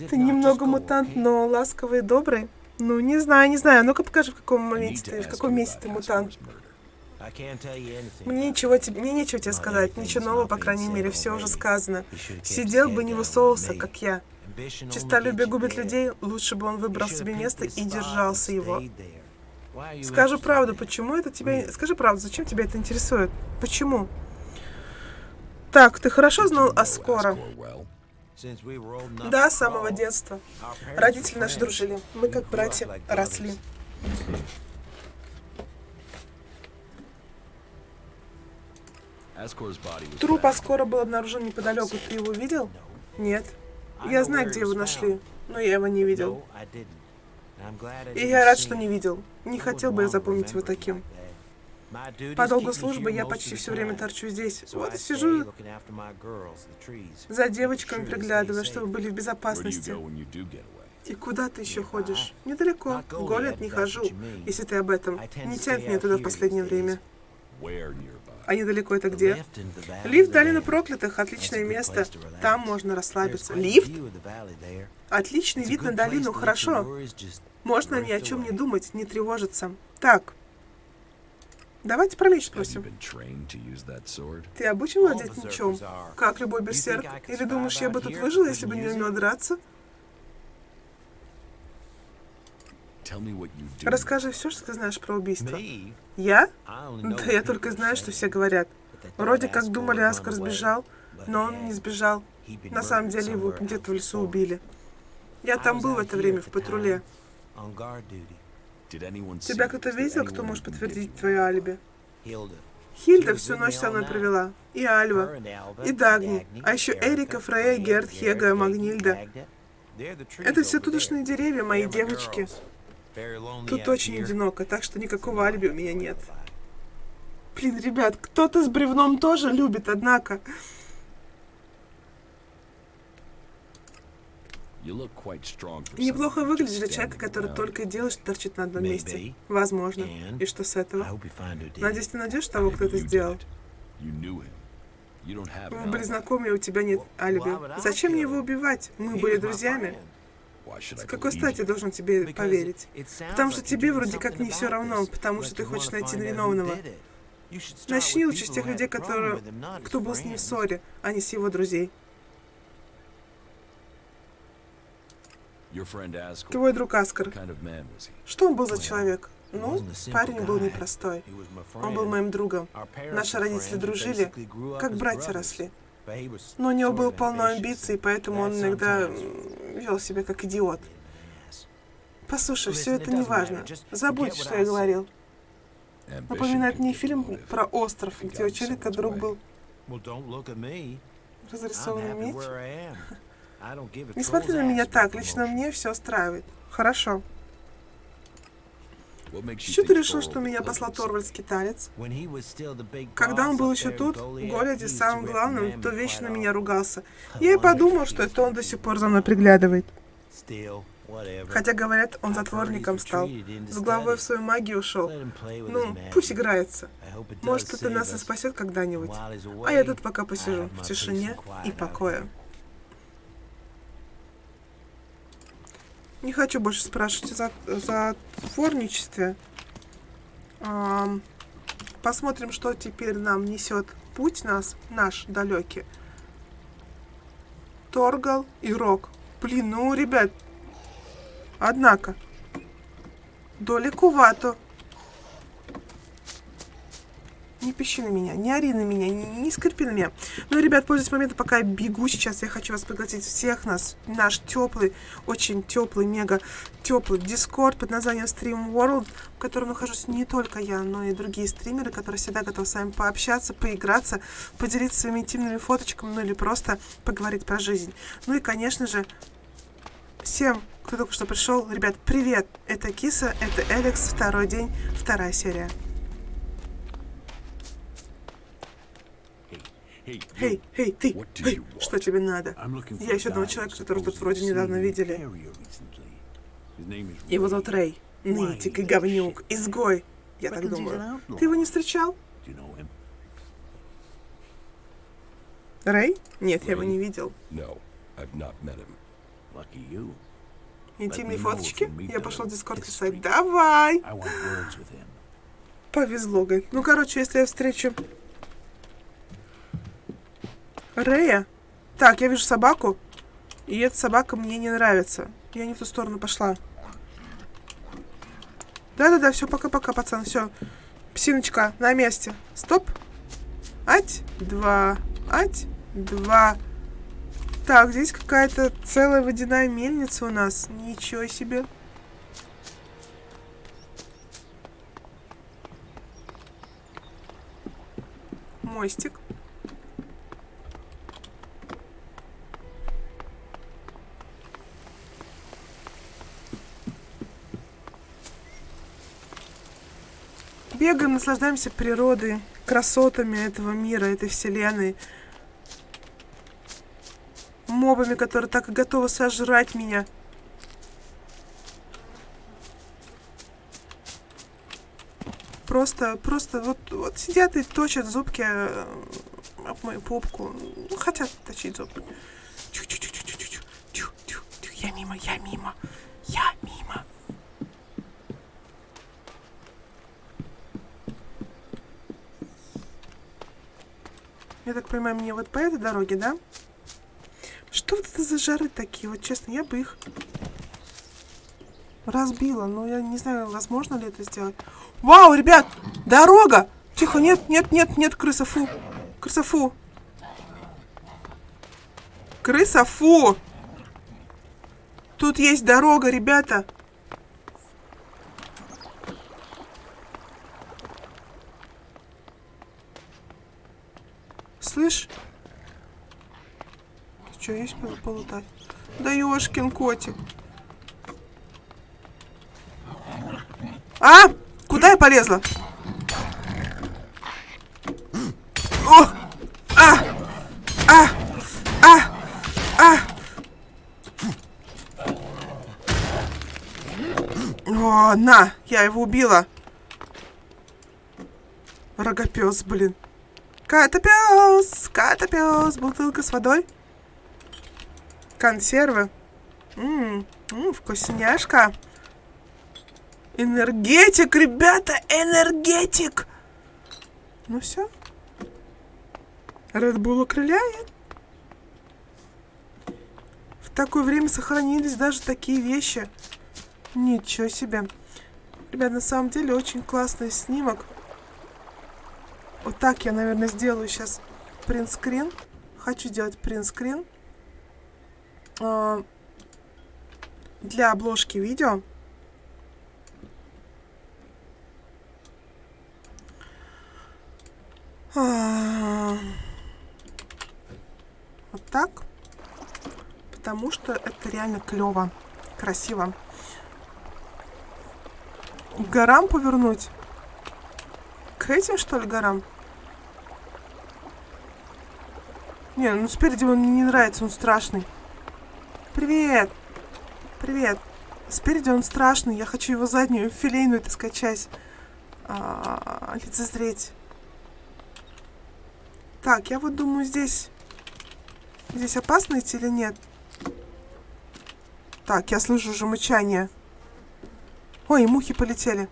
Ты немного мутант, но ласковый и добрый. Ну, не знаю. Ну-ка покажи, в каком месте ты мутант. Мне нечего тебе сказать. Ничего нового, по крайней мере, все уже сказано. Сидел бы, не высовывался, как я. Честолюбие губит людей, лучше бы он выбрал себе место и держался его. Скажи правду, почему это тебя... Скажи правду, зачем тебя это интересует? Почему? Так, ты хорошо знал Аскора? Да, с самого детства. Родители наши дружили. Мы, как братья, росли. Труп Аскора был обнаружен неподалеку. Ты его видел? Нет. Я знаю, где его нашли, но я его не видел. И я рад, что не видел. Не хотел бы я запомнить его таким. По долгу службы я почти все время торчу здесь. Вот и сижу за девочками, приглядывая, чтобы были в безопасности. И куда ты еще ходишь? Недалеко. В Голлет не хожу, если ты об этом. Не тянет меня туда в последнее время. А недалеко это где? Лифт Долины Проклятых. Отличное место. Там можно расслабиться. Лифт? Отличный вид на долину. Хорошо. Можно ни о чем не думать, не тревожиться. Так. Давайте про меч спросим. Ты обучен владеть мечом? Как любой берсерк? Или думаешь, я бы тут выжила, если бы не умела драться? Расскажи все, что ты знаешь про убийство. Я? Да я только знаю, что все говорят. Вроде как думали, Аскор сбежал, но он не сбежал. На самом деле его где-то в лесу убили. Я там был в это время, в патруле. Тебя кто-то видел, кто может подтвердить твое алиби? Хильда всю ночь со мной провела. И Альва. И Дагни. А еще Эрика, Фрея, Герд, Хега, Магнильда. Это все тутошние деревья, мои девочки. Тут очень одиноко, так что никакого алиби у меня нет. Блин, ребят, кто-то с бревном тоже любит, однако. You look quite strong for Неплохо someone выглядишь just для человека, standing который around. только делает, что торчит на одном месте. Maybe. Возможно. And И что с I этого? hope you find who did. Надеюсь, ты найдешь того, кто это You did сделал. it. You knew him. You don't have Мы an были alibi. знакомы, и у тебя нет алиби. Зачем мне его убивать? Мы были друзьями. Why should I С какой believe стати you? должен тебе поверить? Потому что тебе вроде как не все равно, потому что ты хочешь найти виновного. Начни лучше с тех людей, кто был с ним в ссоре, а не с его друзей. Your friend Askel. Твой друг Аскар. What kind of man was he? Что он был за человек? Ну, парень был непростой. He was my Он был friend. моим другом. Our parents Наши were родители friends. We дружили, basically grew up как as братья brothers. росли. But he was Но у него sort было of полно ambitious амбиций, and поэтому он that иногда sometimes вел себя как идиот. yes. Послушай, Listen, все it это не doesn't важно. matter. Just Забудь, forget what что I я said. говорил. Ambition Напоминает can мне give фильм motive. про остров, If he где у got in челика someone's друг way. был Well, don't look at me. I'm разрисованный happy меч. where I am. I don't give a Не смотри troll's на меня ass так, for лично promotion. мне все устраивает. Хорошо. What makes you Что ты think решил, Thor что would меня play послал with Торвальд somebody? скиталец? When he was still the big Когда он boss был up еще there in тут, в Goliath, Голиаде, he used to самым главным, reprimand то me вечно на quite меня often. ругался. I Я и wondered подумал, if что he это он was до сих пор за мной приглядывает. still, whatever. Хотя, говорят, он I've heard затворником he's стал. retreated into С головой в studies. свою магию ушел. Let him play with his Ну, magic. пусть играется. I hope it does Может, это save нас и us. спасет когда-нибудь. While he's А я away, тут пока I посижу have в my peace тишине and quiet и out покое. here. Не хочу больше спрашивать о затворничестве. Посмотрим, что теперь нам несет путь наш далекий. Торгал и Рок. Блин, ну, ребят. Однако. Далековато. Не пищи на меня, не ори на меня, не скрипи на меня. Ну, ребят, пользуясь моментом, пока я бегу сейчас, я хочу вас пригласить всех нас в наш теплый, очень теплый, мега теплый Discord под названием Stream World, в котором нахожусь не только я, но и другие стримеры, которые всегда готовы с вами пообщаться, поиграться, поделиться своими интимными фоточками, ну или просто поговорить про жизнь. Ну и, конечно же, всем, кто только что пришел, ребят, привет! Это Киса, это Элекс, второй день, вторая серия. Эй, ты! What do Эй, you want? что тебе надо? I'm looking for Я ищу одного a guy человека, who's которого тут supposedly вроде недавно seen in видели. area recently. His name is Его Ray. зовут Рэй. Нытик и говнюк, изгой. Я так думаю. Ты его не встречал? Do you know him? Рэй? Нет, я его не видел. No, I've not met him. Lucky you. Интимные Let me know фоточки? if you meet Я the пошла в Дискорд history. писать. Давай! I want words with him. Повезло, говорит. Ну, короче, если я встречу Рэя... Так, я вижу собаку, и эта собака мне не нравится. Я не в ту сторону пошла. Да-да-да, все, пока-пока, пацан, все. Псиночка, на месте. Стоп. Ать, два. Ать, два. Так, здесь какая-то целая водяная мельница у нас. Ничего себе. Мостик. Бегаем, наслаждаемся природой, красотами этого мира, этой вселенной. Мобами, которые так и готовы сожрать меня. Просто вот сидят и точат зубки об мою попку. Ну, хотят точить зубки. Тю-тю-тю-тю-тю-тю. Я мимо, я мимо. Я мимо. Я так понимаю, мне вот по этой дороге, да? Что вот это за жары такие? Вот честно, я бы их разбила. Но я не знаю, возможно ли это сделать. Вау, ребят! Дорога! Тихо, нет, крыса, фу. Крыса, фу. Крыса, фу. Тут есть дорога, ребята. Слышь? Ты что, есть полутать? Да ёшкин котик. А! Куда я полезла? О! А, на! Я его убила! Рогопёс, блин. Котопёс! Котопёс! Бутылка с водой. Консервы. Вкусняшка. Энергетик, ребята! Энергетик! Ну все. Red Bull окрыляет. В такое время сохранились даже такие вещи. Ничего себе. Ребят, на самом деле очень классный снимок. Вот так я, наверное, сделаю сейчас принтскрин. Хочу сделать принтскрин для обложки видео. Вот так. Потому что это реально клево, красиво. К горам повернуть? К этим, что ли, горам? Не, ну спереди он мне не нравится, он страшный. Привет! Привет! Спереди он страшный, я хочу его заднюю филейную, так сказать, часть лицезреть. Так, я вот думаю, здесь опасно идти или нет? Так, я слышу уже мычание. Ой, мухи полетели.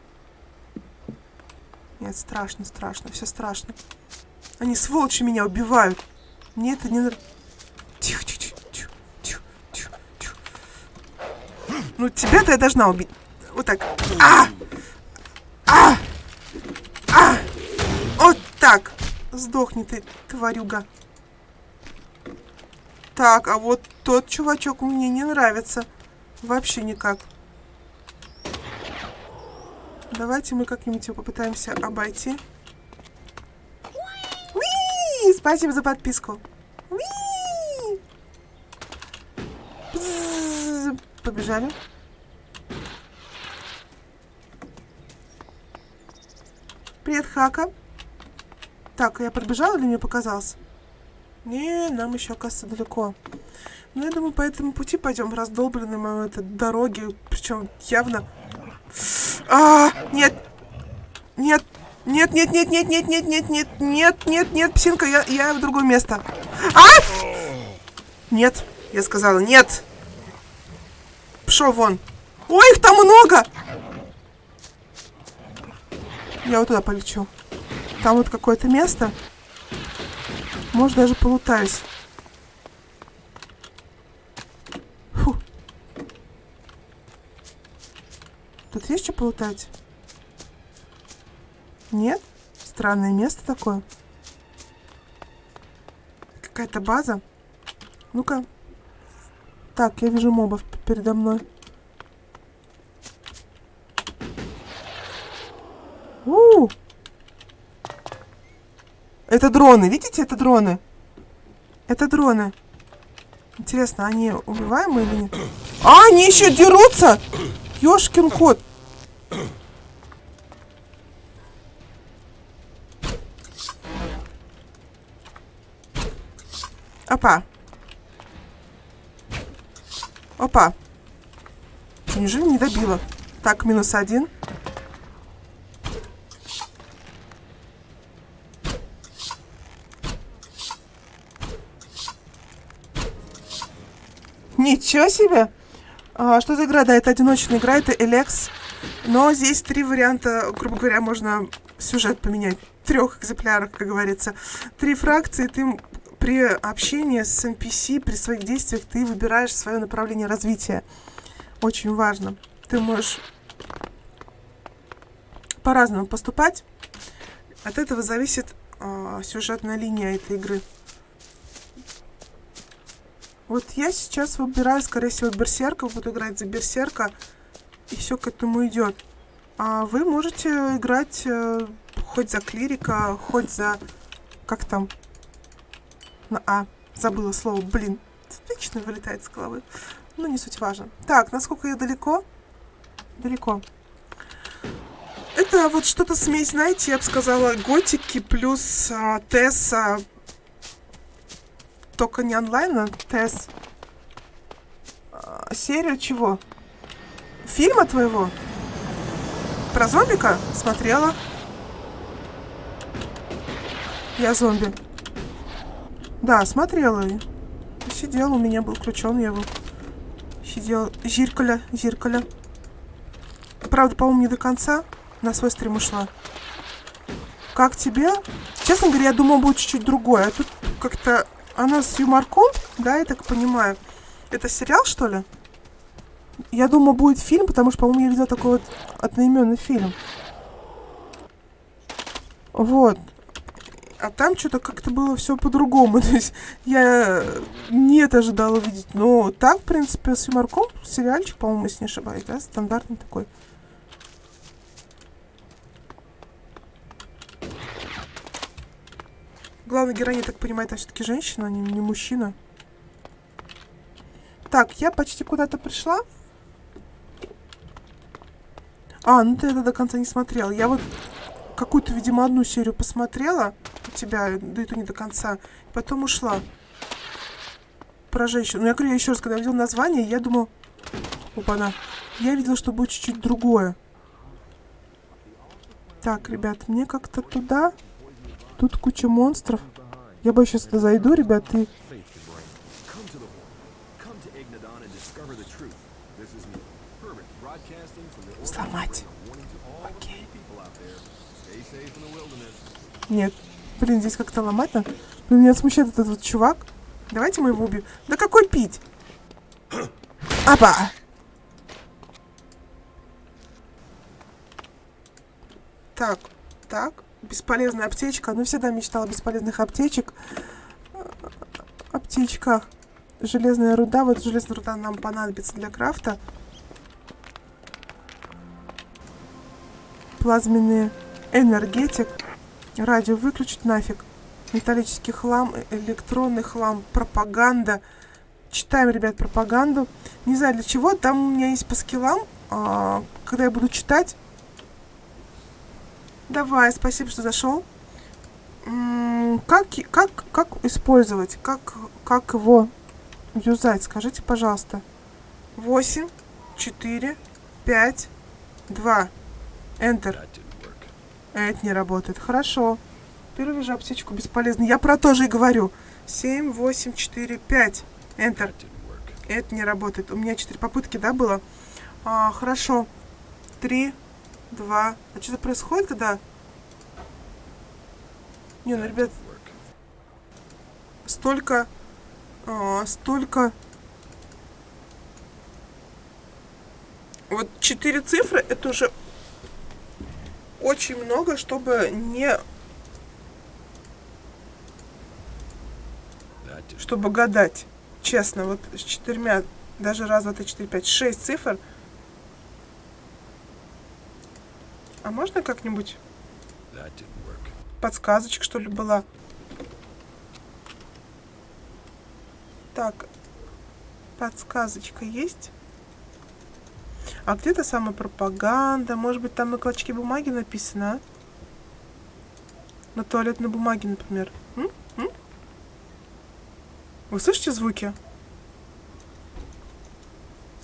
Нет, страшно, все страшно. Они, сволочи, меня убивают. Мне это не нравится. Тихо. Ну, тебя-то я должна убить. Вот так. Вот так. Сдохни ты, тварюга. Так, а вот тот чувачок мне не нравится. Вообще никак. Давайте мы как-нибудь его попытаемся обойти. Уи! Спасибо за подписку. Уи! Побежали. Привет, Хака. Так, я пробежала или мне показалось? Не, нам еще, оказывается, далеко. Ну, я думаю, по этому пути пойдем, раздолбленным этой дороги. Причем явно... Нет! Нет, псинка, я в другое место. Нет, я сказала, нет. Пшел вон. Ой, их там много! Я вот туда полечу. Там вот какое-то место. Может, даже полутаюсь. Фу. Тут есть что полутать? Нет? Странное место такое. Какая-то база. Ну-ка. Так, я вижу мобов передо мной. Это дроны, видите, это дроны. Это дроны. Интересно, они убиваемые или нет? Они еще дерутся! Ёшкин кот. Опа. Опа. Неужели не добила? Так, -1. Ничего себе! Что за игра? Да, это одиночная игра, это Elex. Но здесь 3 варианта, грубо говоря, можно сюжет поменять. В 3 экземплярах, как говорится. 3 фракции, ты при общении с NPC, при своих действиях, ты выбираешь свое направление развития. Очень важно. Ты можешь по-разному поступать. От этого зависит сюжетная линия этой игры. Вот я сейчас выбираю, скорее всего, берсерка, буду играть за берсерка, и все к этому идет. А вы можете играть хоть за клирика, хоть за... Как там? Забыла слово, блин. Вечно вылетает с головы. Ну, не суть важно. Так, насколько я далеко? Далеко. Это вот что-то смесь, знаете, я бы сказала, готики плюс ТЭС, только не онлайн, а ТЭС. Серию чего? Фильма твоего? Про зомбика? Смотрела. Я зомби. Да, смотрела. Сидел, у меня был включен, я его сидел. Зеркаля. Правда, по-моему, не до конца. На свой стрим ушла. Как тебе? Честно говоря, я думала, будет чуть-чуть другое. А тут как-то она с юморком, да, я так понимаю. Это сериал, что ли? Я думала, будет фильм, потому что, по-моему, я видела такой вот одноименный фильм. Вот. А там что-то как-то было все по-другому. То есть я не это ожидала увидеть. Но так, в принципе, с юморком сериальчик, по-моему, если не ошибаюсь, да, стандартный такой. Главная героиня, я так понимаю, это все-таки женщина, а не мужчина. Так, я почти куда-то пришла. Ну ты это до конца не смотрела. Я вот какую-то, видимо, одну серию посмотрела у тебя, да и то не до конца. Потом ушла. Про женщину. Ну, я говорю, я еще раз, когда видела название, я думала... Опа-на. Я видела, что будет чуть-чуть другое. Так, ребят, мне как-то туда... Тут куча монстров. Я бы сейчас туда зайду, ребят, и... Сломать. Окей. Нет. Блин, здесь как-то ломать надо. Блин, меня смущает этот вот чувак. Давайте мы его убьем. Да какой пить? Апа! Так. Бесполезная аптечка. Ну, всегда мечтала о бесполезных аптечках. Железная руда. Вот железная руда нам понадобится для крафта. Плазменный энергетик. Радио выключить нафиг. Металлический хлам, электронный хлам, пропаганда. Читаем, ребят, пропаганду. Не знаю для чего. Там у меня есть по скиллам. Когда я буду читать. Давай, спасибо, что зашел. Как использовать? Как его юзать? Скажите, пожалуйста. 8, 4, 5, 2. Enter. Это не работает. Хорошо. Теперь вижу аптечку бесполезно. Я про то же и говорю. 7, 8, 4, 5. Enter. Это не работает. У меня 4 попытки, да, было? Хорошо. 3, 2. А что-то происходит, когда... Не, ну, ребят... Столько... Вот 4 цифры, это уже очень много, чтобы не... Чтобы гадать. Честно, вот с 4, даже раз, два, три, 4, 5, 6 цифр. А можно как-нибудь подсказочка, что ли, была? Так, подсказочка есть? А где-то самая пропаганда? Может быть, там на клочке бумаги написано, а? На туалетной бумаге, например. Вы слышите звуки?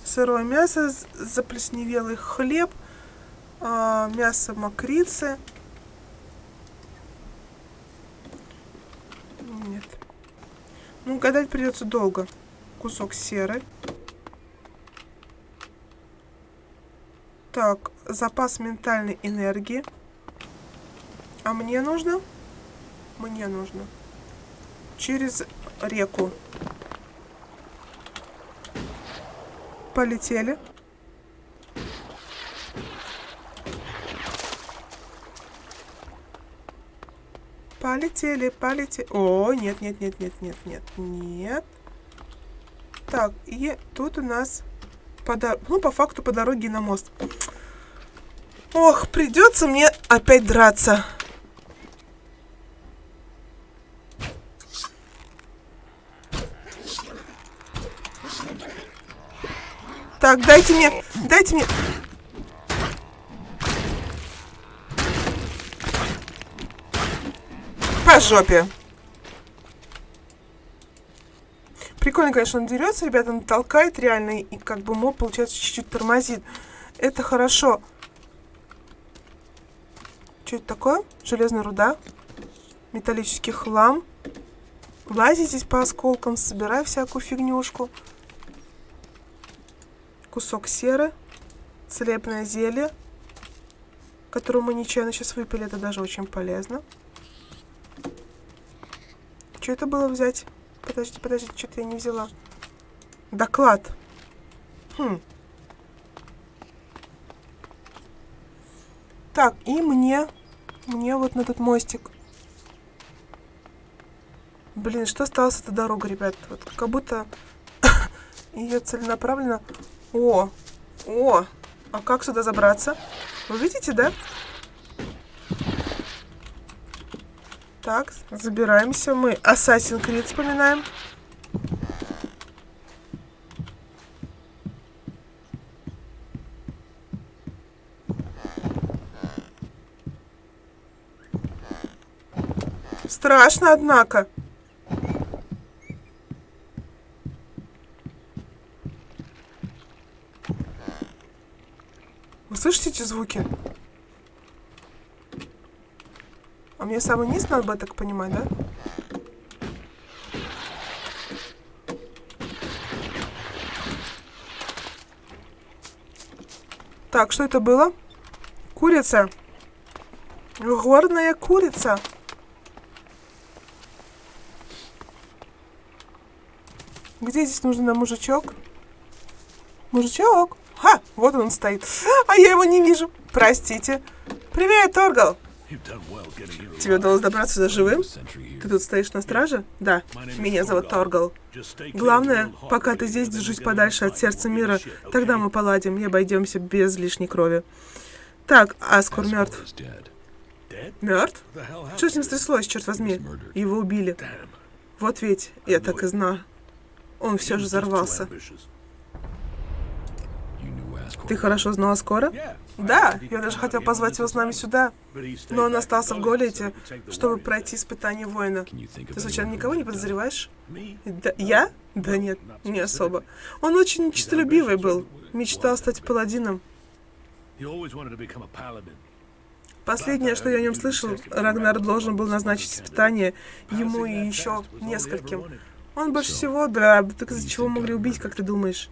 Сырое мясо, заплесневелый хлеб, мясо мокрицы. Нет. Ну, гадать придется долго. Кусок серы. Так, запас ментальной энергии. А мне нужно? Мне нужно. Через реку. Полетели. Полетели. О, нет. Так, и тут у нас по факту по дороге на мост. Ох, придется мне опять драться. Так, дайте мне. По жопе. Прикольно, конечно, он дерется, ребята, он толкает реально, и как бы моб, получается, чуть-чуть тормозит. Это хорошо. Что это такое? Железная руда. Металлический хлам. Лази здесь по осколкам, собирай всякую фигнюшку. Кусок серы. Целебное зелье, которое мы нечаянно сейчас выпили. Это даже очень полезно. Что это было взять? Подождите, что-то я не взяла. Доклад. Так, и мне вот на этот мостик. Блин, что стало с этой дорогой, ребят? Вот как будто ее целенаправленно... О! А как сюда забраться? Вы видите, да? Так, забираемся. Мы Assassin's Creed вспоминаем. Страшно, однако. Вы слышите эти звуки? А мне самый низ надо бы так понимать, да? Так, что это было? Курица. Горная курица. Где здесь нужен нам мужичок? Мужичок? Ха, вот он стоит. А я его не вижу. Простите. Привет, Торгал. Тебе удалось добраться сюда живым? Ты тут стоишь на страже? Да. Меня зовут Торгал. Главное, пока ты здесь, держись подальше от сердца мира. Тогда мы поладим и обойдемся без лишней крови. Так, Аскор мертв. Мертв? Что с ним стряслось, черт возьми? Его убили. Вот ведь, я так и знал. Он все же взорвался. Ты хорошо знал Аскора? Да, я даже хотел позвать его с нами сюда, но он остался в Голете, чтобы пройти испытание воина. Ты случайно никого не подозреваешь? Да, я? Да нет, не особо. Он очень честолюбивый был, мечтал стать паладином. Последнее, что я о нем слышал, Рагнар должен был назначить испытание ему и еще нескольким. Он больше всего, да, так из-за чего могли убить, как ты думаешь?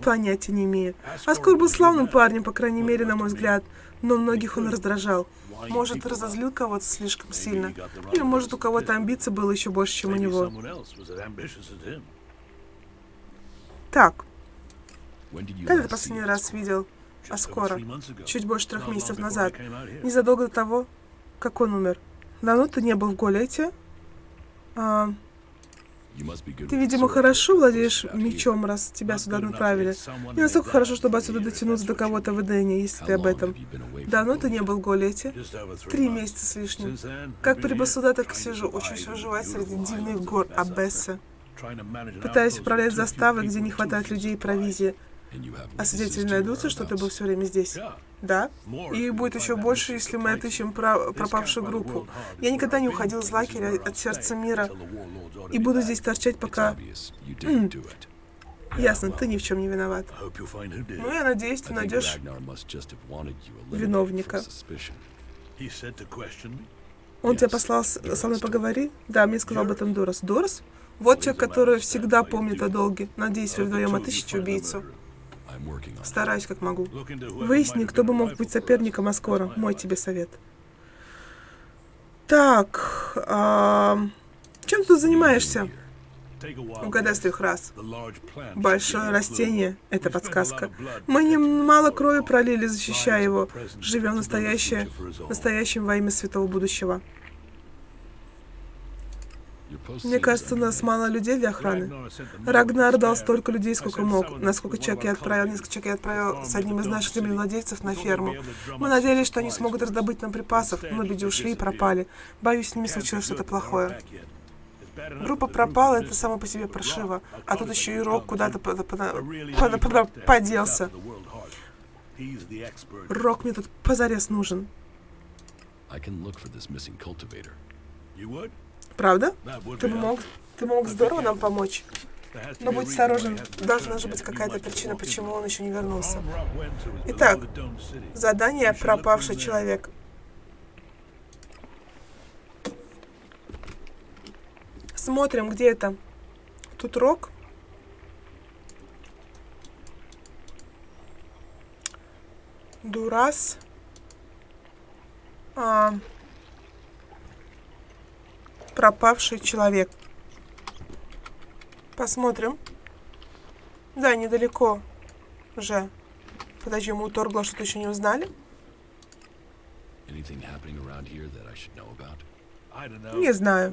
Понятия не имею. Аскор был славным парнем, по крайней мере, на мой взгляд, но многих он раздражал. Может, разозлил кого-то слишком сильно. Или, может, у кого-то амбиций было еще больше, чем у него. Так. Когда ты последний раз видел Аскора? Чуть больше 3 месяцев назад. Незадолго до того, как он умер. Давно ты не был в Голете? Ты, видимо, хорошо владеешь мечом, раз тебя сюда направили. Не настолько хорошо, чтобы отсюда дотянуться до кого-то в Эдене, если ты об этом. Давно ты не был в Голете? 3 месяца с лишним. Как прибыл сюда, так и сижу, учусь выживать среди дивных гор Абесса. Пытаюсь управлять заставой, где не хватает людей и провизии. А свидетели найдутся, что ты был все время здесь? Да? И их будет еще больше, если мы отыщем пропавшую группу. Я никогда не уходил из лагеря от сердца мира. И буду здесь торчать, пока... Ясно, ты ни в чем не виноват. Ну, я надеюсь, ты найдешь виновника. Он тебя послал со мной поговорить? Да, мне сказал об этом Дорос. Дорос? Вот человек, который всегда помнит о долге. Надеюсь, вы вдвоем отыщете убийцу. Стараюсь, как могу. Выясни, кто бы мог быть соперником Аскора. Мой тебе совет. Так, чем ты тут занимаешься? Угадай с 3 раз. Большое растение — это подсказка. Мы немало крови пролили, защищая его. Живем настоящим во имя светлого будущего. Мне кажется, у нас мало людей для охраны. Рагнар дал столько людей, сколько мог. Несколько человек я отправил с одним из наших землевладельцев на ферму. Мы надеялись, что они смогут раздобыть нам припасов, но люди ушли и пропали. Боюсь, с ними случилось что-то плохое. Группа пропала, это само по себе паршиво. А тут еще и Рок куда-то поделся. Рок мне тут позарез нужен. Правда? Ты мог здорово нам помочь. Но будь осторожен, должна же быть какая-то причина, почему он еще не вернулся. Итак, задание «Пропавший человек». Смотрим, где это. Тут рог. Дурас. Пропавший человек. Посмотрим. Да, недалеко уже. Подожди, мы у Торгла что-то еще не узнали? Anything happening around here that I should know about? Не знаю.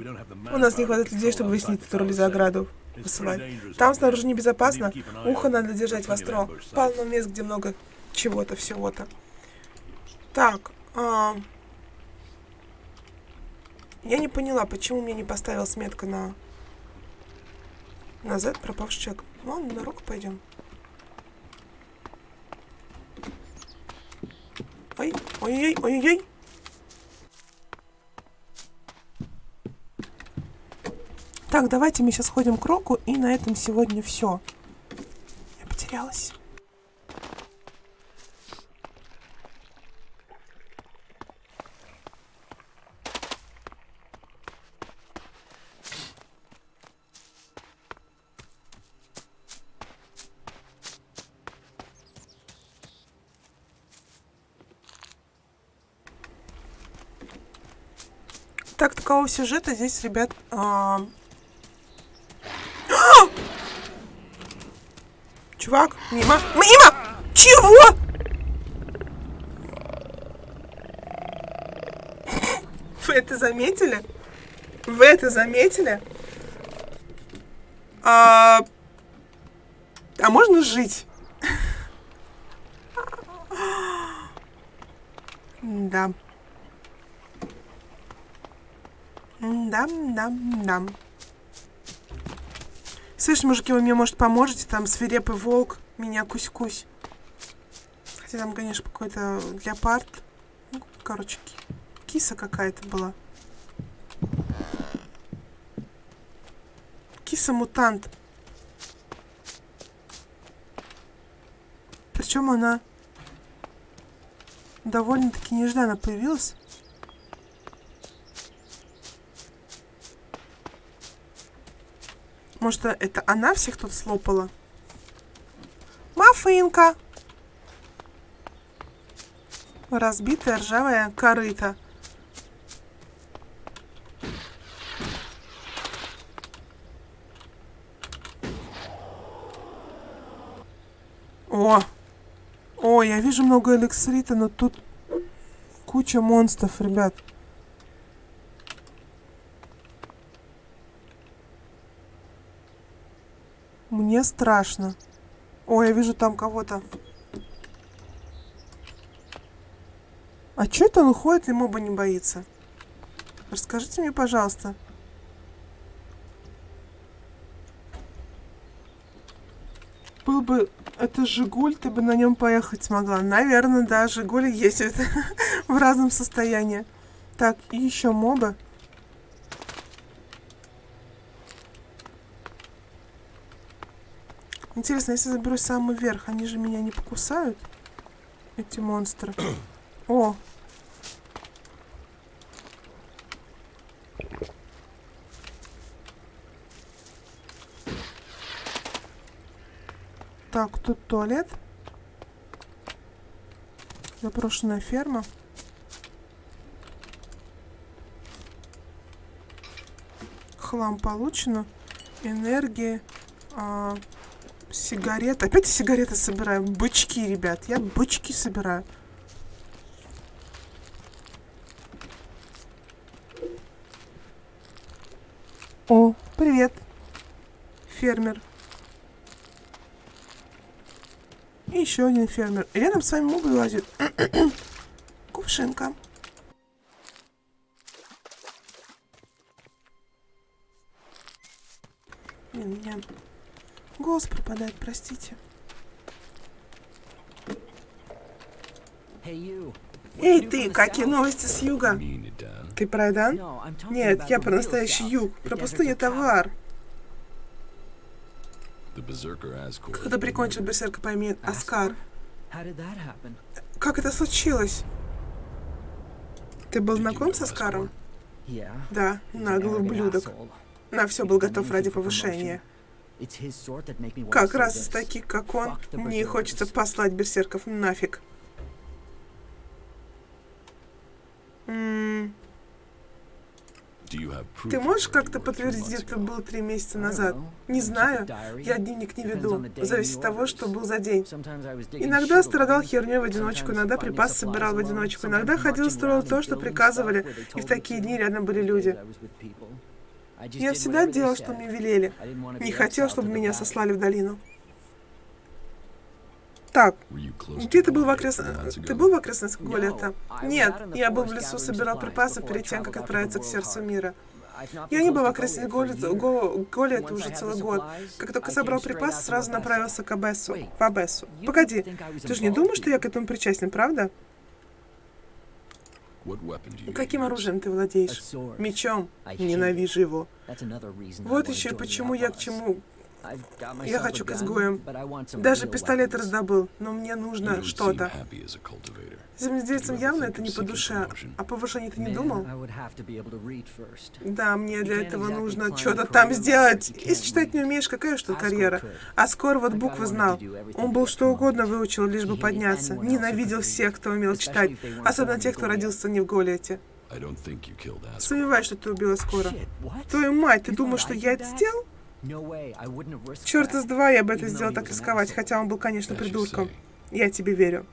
У нас не хватает людей, чтобы выяснить, Турли за ограду высылать. Там снаружи небезопасно. Ухо надо держать востро. Полно мест, где много чего-то, всего-то. Так. Я не поняла, почему мне не поставилась метка на Z, пропавший человек. Ладно, на рог пойдем. Ой, ой-ой, ой-ой. Так, давайте мы сейчас ходим к року, и на этом сегодня все. Я потерялась. Так, такого сюжета здесь, ребят, чувак, мимо. Мимо! Чего? Вы это заметили? Вы это заметили? А можно жить? Да. Да. Слышь, мужики, вы мне, может, поможете? Там свирепый волк меня кусь-кусь. Хотя там, конечно, какой-то леопард. Ну, короче, киса какая-то была. Киса-мутант. Причем она довольно-таки нежданно появилась. Может, это она всех тут слопала? Мафынка! Разбитая ржавая корыта. О, я вижу много эликсирита, но тут куча монстров, ребят. Мне страшно. О, я вижу там кого-то. А чё это он уходит и моба не боится? Расскажите мне, пожалуйста. Был бы это Жигуль, ты бы на нем поехать смогла. Наверное, да, Жигули ездят в разном состоянии. Так, и еще мобы. Интересно, если заберусь самый верх, они же меня не покусают? Эти монстры. О! Так, тут туалет. Заброшенная ферма. Хлам получено. Энергия. Сигареты. Опять я сигареты собираю. Бычки, ребят. Я бычки собираю. О, привет. Фермер. И еще один фермер. И рядом с вами мобы лазит. Кувшинка. Блин, у меня голос пропадает, простите. Эй, ты, какие новости с юга? Ты про Эдан? Нет, я про настоящий юг. Про пустыню товар. Кто-то прикончил берсерка по имени Оскар. Как это случилось? Ты был знаком с Оскаром? Да, наглый ублюдок. На все был готов ради повышения. Как раз из таких, как он, мне и хочется послать берсерков нафиг. Ты можешь как-то подтвердить, где ты был 3 месяца назад? Не знаю. Я дневник не веду. Зависит от того, что был за день. Иногда страдал херней в одиночку, иногда припасы собирал в одиночку, иногда ходил и строил то, что приказывали, и в такие дни рядом были люди. Я всегда делал, что мне велели. Не хотел, чтобы меня сослали в долину. Так, где ты был в окрестностях? Ты был в окрестностях Голиата? Нет, я был в лесу, собирал припасы перед тем, как отправиться к сердцу мира. Я не был в окрестностях Голиата уже целый год. Как только собрал припасы, сразу направился к Абессу. В Абессу. Погоди, ты же не думаешь, что я к этому причастен, правда? Каким оружием ты владеешь? Мечом. Ненавижу его. Вот еще и почему я к чему... Я хочу к изгоям. Даже пистолет раздобыл, но мне нужно что-то. Земледельцам явно это не по душе. А повышение ты не думал? Да, мне для этого нужно что-то там сделать. Если читать не умеешь, какая что карьера? А скоро вот буквы знал. Он был что угодно выучил, лишь бы подняться. Ненавидел всех, кто умел читать. Особенно тех, кто родился не в Голиате. Сомневаюсь, что ты убила скоро. Твою мать, ты думаешь, что я это сделал? Черт из два, я бы это сделал так рисковать, хотя он был, конечно, придурком. Я тебе верю.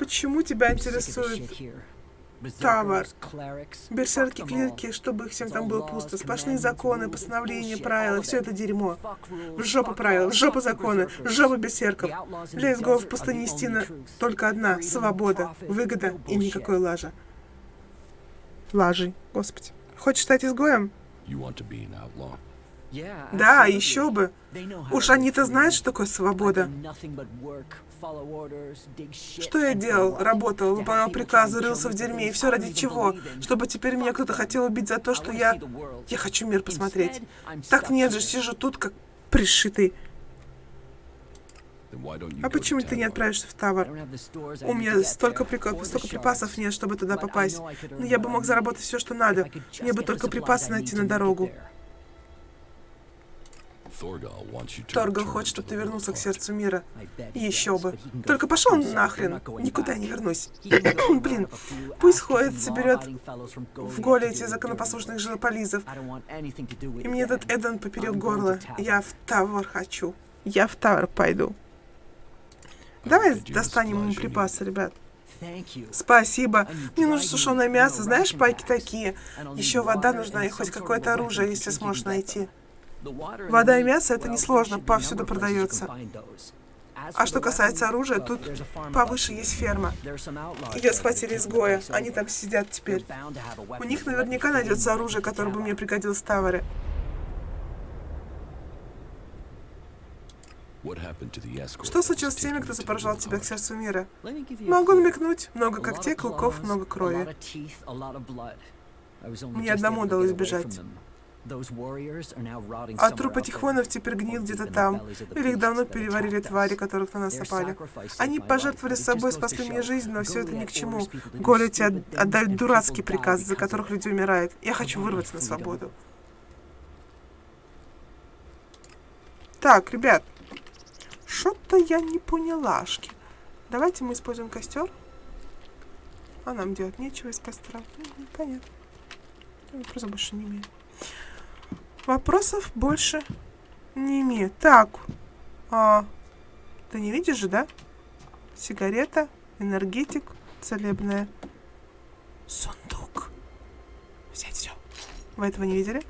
Почему тебя интересует Тавар? Берсерки, клирики, чтобы их всем там было пусто. Сплошные законы, постановления, правила, все это дерьмо. В жопу правил, в жопу законы, в жопу берсерков. Для изгоев в пустыне истина только одна — свобода, выгода и никакой лажи. Лажей, господи. Хочешь стать изгоем? Да, еще бы. Уж они-то знают, что такое свобода. Что я делал? Работал, выполнял приказы, рылся в дерьме. И все ради чего? Чтобы теперь меня кто-то хотел убить за то, что я... Я хочу мир посмотреть. Так нет же, сижу тут, как пришитый. А почему ты не отправишься в Тавар? У меня столько припасов нет, чтобы туда попасть. Но я бы мог заработать все, что надо. Мне бы только припасы найти на дорогу. Торгал хочет, чтобы ты вернулся к сердцу мира. Еще бы. Только пошел нахрен. Никуда не вернусь. Блин. Пусть ходит, соберет в Голиате законопослушных жилополизов. И мне этот Эден поперек горла. Я в Тавар хочу. Я в Тавар пойду. Давай достанем ему припасы, ребят. Спасибо. Мне нужно сушеное мясо. Знаешь, пайки такие. Еще вода нужна и хоть какое-то оружие, если сможешь найти. Вода и мясо — это несложно, повсюду продается. А что касается оружия, тут повыше есть ферма. Ее схватили изгоя. Они там сидят теперь. У них наверняка найдется оружие, которое бы мне пригодилось в Таваре. Что случилось с теми, кто сопровождал тебя к сердцу мира? Могу намекнуть. Много когтей, клыков, много крови. Мне одному удалось бежать. А труп этих воинов теперь гнил где-то там. Или их давно переварили твари, которых на нас напали. Они пожертвовали собой, спасли мне жизнь, но все это ни к чему. Голиате отдают дурацкие приказы, за которых люди умирают. Я хочу вырваться на свободу. Так, ребят. Что-то я не понялашки. Давайте мы используем костер. А нам делать нечего из костра. Понятно. Вопросов больше не имею. Вопросов больше не имею. Так. Ты не видишь же, да? Сигарета, энергетик, целебная. Сундук. Взять все. Вы этого не видели?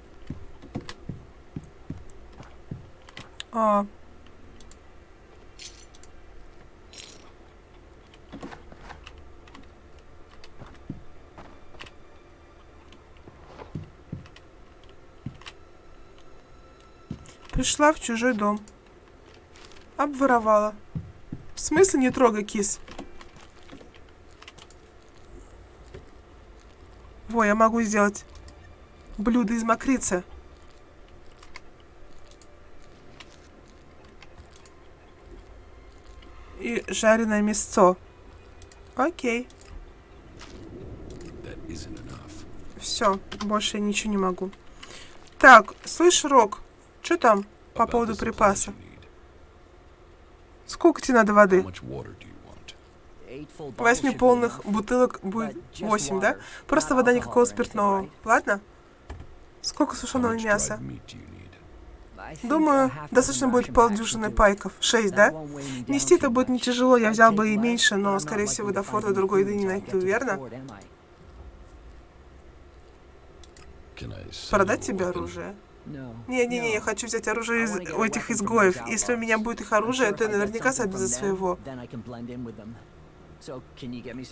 Пришла в чужой дом. Обворовала. В смысле не трогай, кис? Во, я могу сделать блюдо из мокрицы. И жареное мясцо. Окей. Все, больше я ничего не могу. Так, слышь, Рок, что там по About поводу the supplies припасов? you need. Сколько тебе надо How воды? much water do you want? 8 полных бутылок будет 8, да? Просто вода, никакого спиртного. Ладно? Сколько How сушеного much мяса? dried meat do you need? Думаю, достаточно будет полдюжины пайков. 6, да? Нести это будет не тяжело, я взял бы и меньше, но, скорее всего, до форта другой еды не найду, верно? Can I sell Продать you тебе a weapon? оружие? Не-не-не, я хочу взять оружие у этих изгоев. Если у меня будет их оружие, то я наверняка сойду за своего.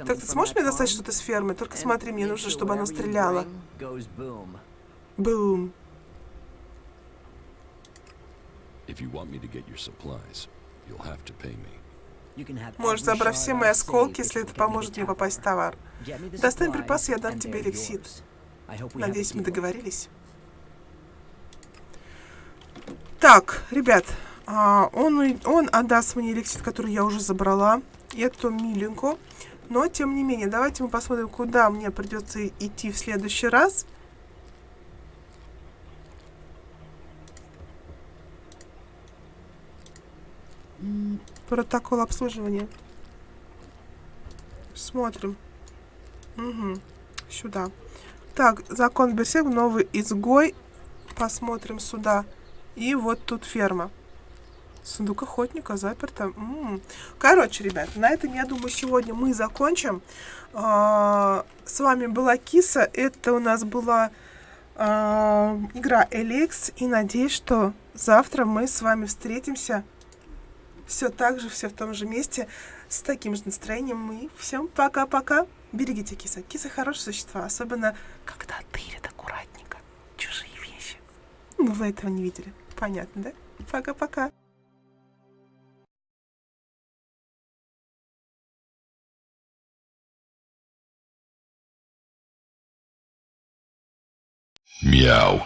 Так ты сможешь мне достать что-то с фермы? Только смотри, мне нужно, чтобы оно стреляло. Бум. If you want me to get your supplies, you'll have to pay me. Можешь забрать все мои осколки, если это поможет мне попасть в товар. Достань припасы, я дам тебе эликсир. Надеюсь, мы договорились. Так, ребят, он отдаст мне эликсир, который я уже забрала. Это миленько. Но, тем не менее, давайте мы посмотрим, куда мне придется идти в следующий раз. Протокол обслуживания. Смотрим. Угу. Сюда. Так, закон Берсерк, новый изгой. Посмотрим сюда. И вот тут ферма. Сундук охотника заперто. Короче, ребят, на этом, я думаю, сегодня мы закончим. С вами была Киса. Это у нас была игра Эликс. И надеюсь, что завтра мы с вами встретимся. Все так же, все в том же месте, с таким же настроением. И всем пока-пока. Берегите киса. Кисы хорошие существа, особенно когда тырят аккуратненько чужие вещи. Ну, вы этого не видели. Понятно, да? Пока-пока. Meow.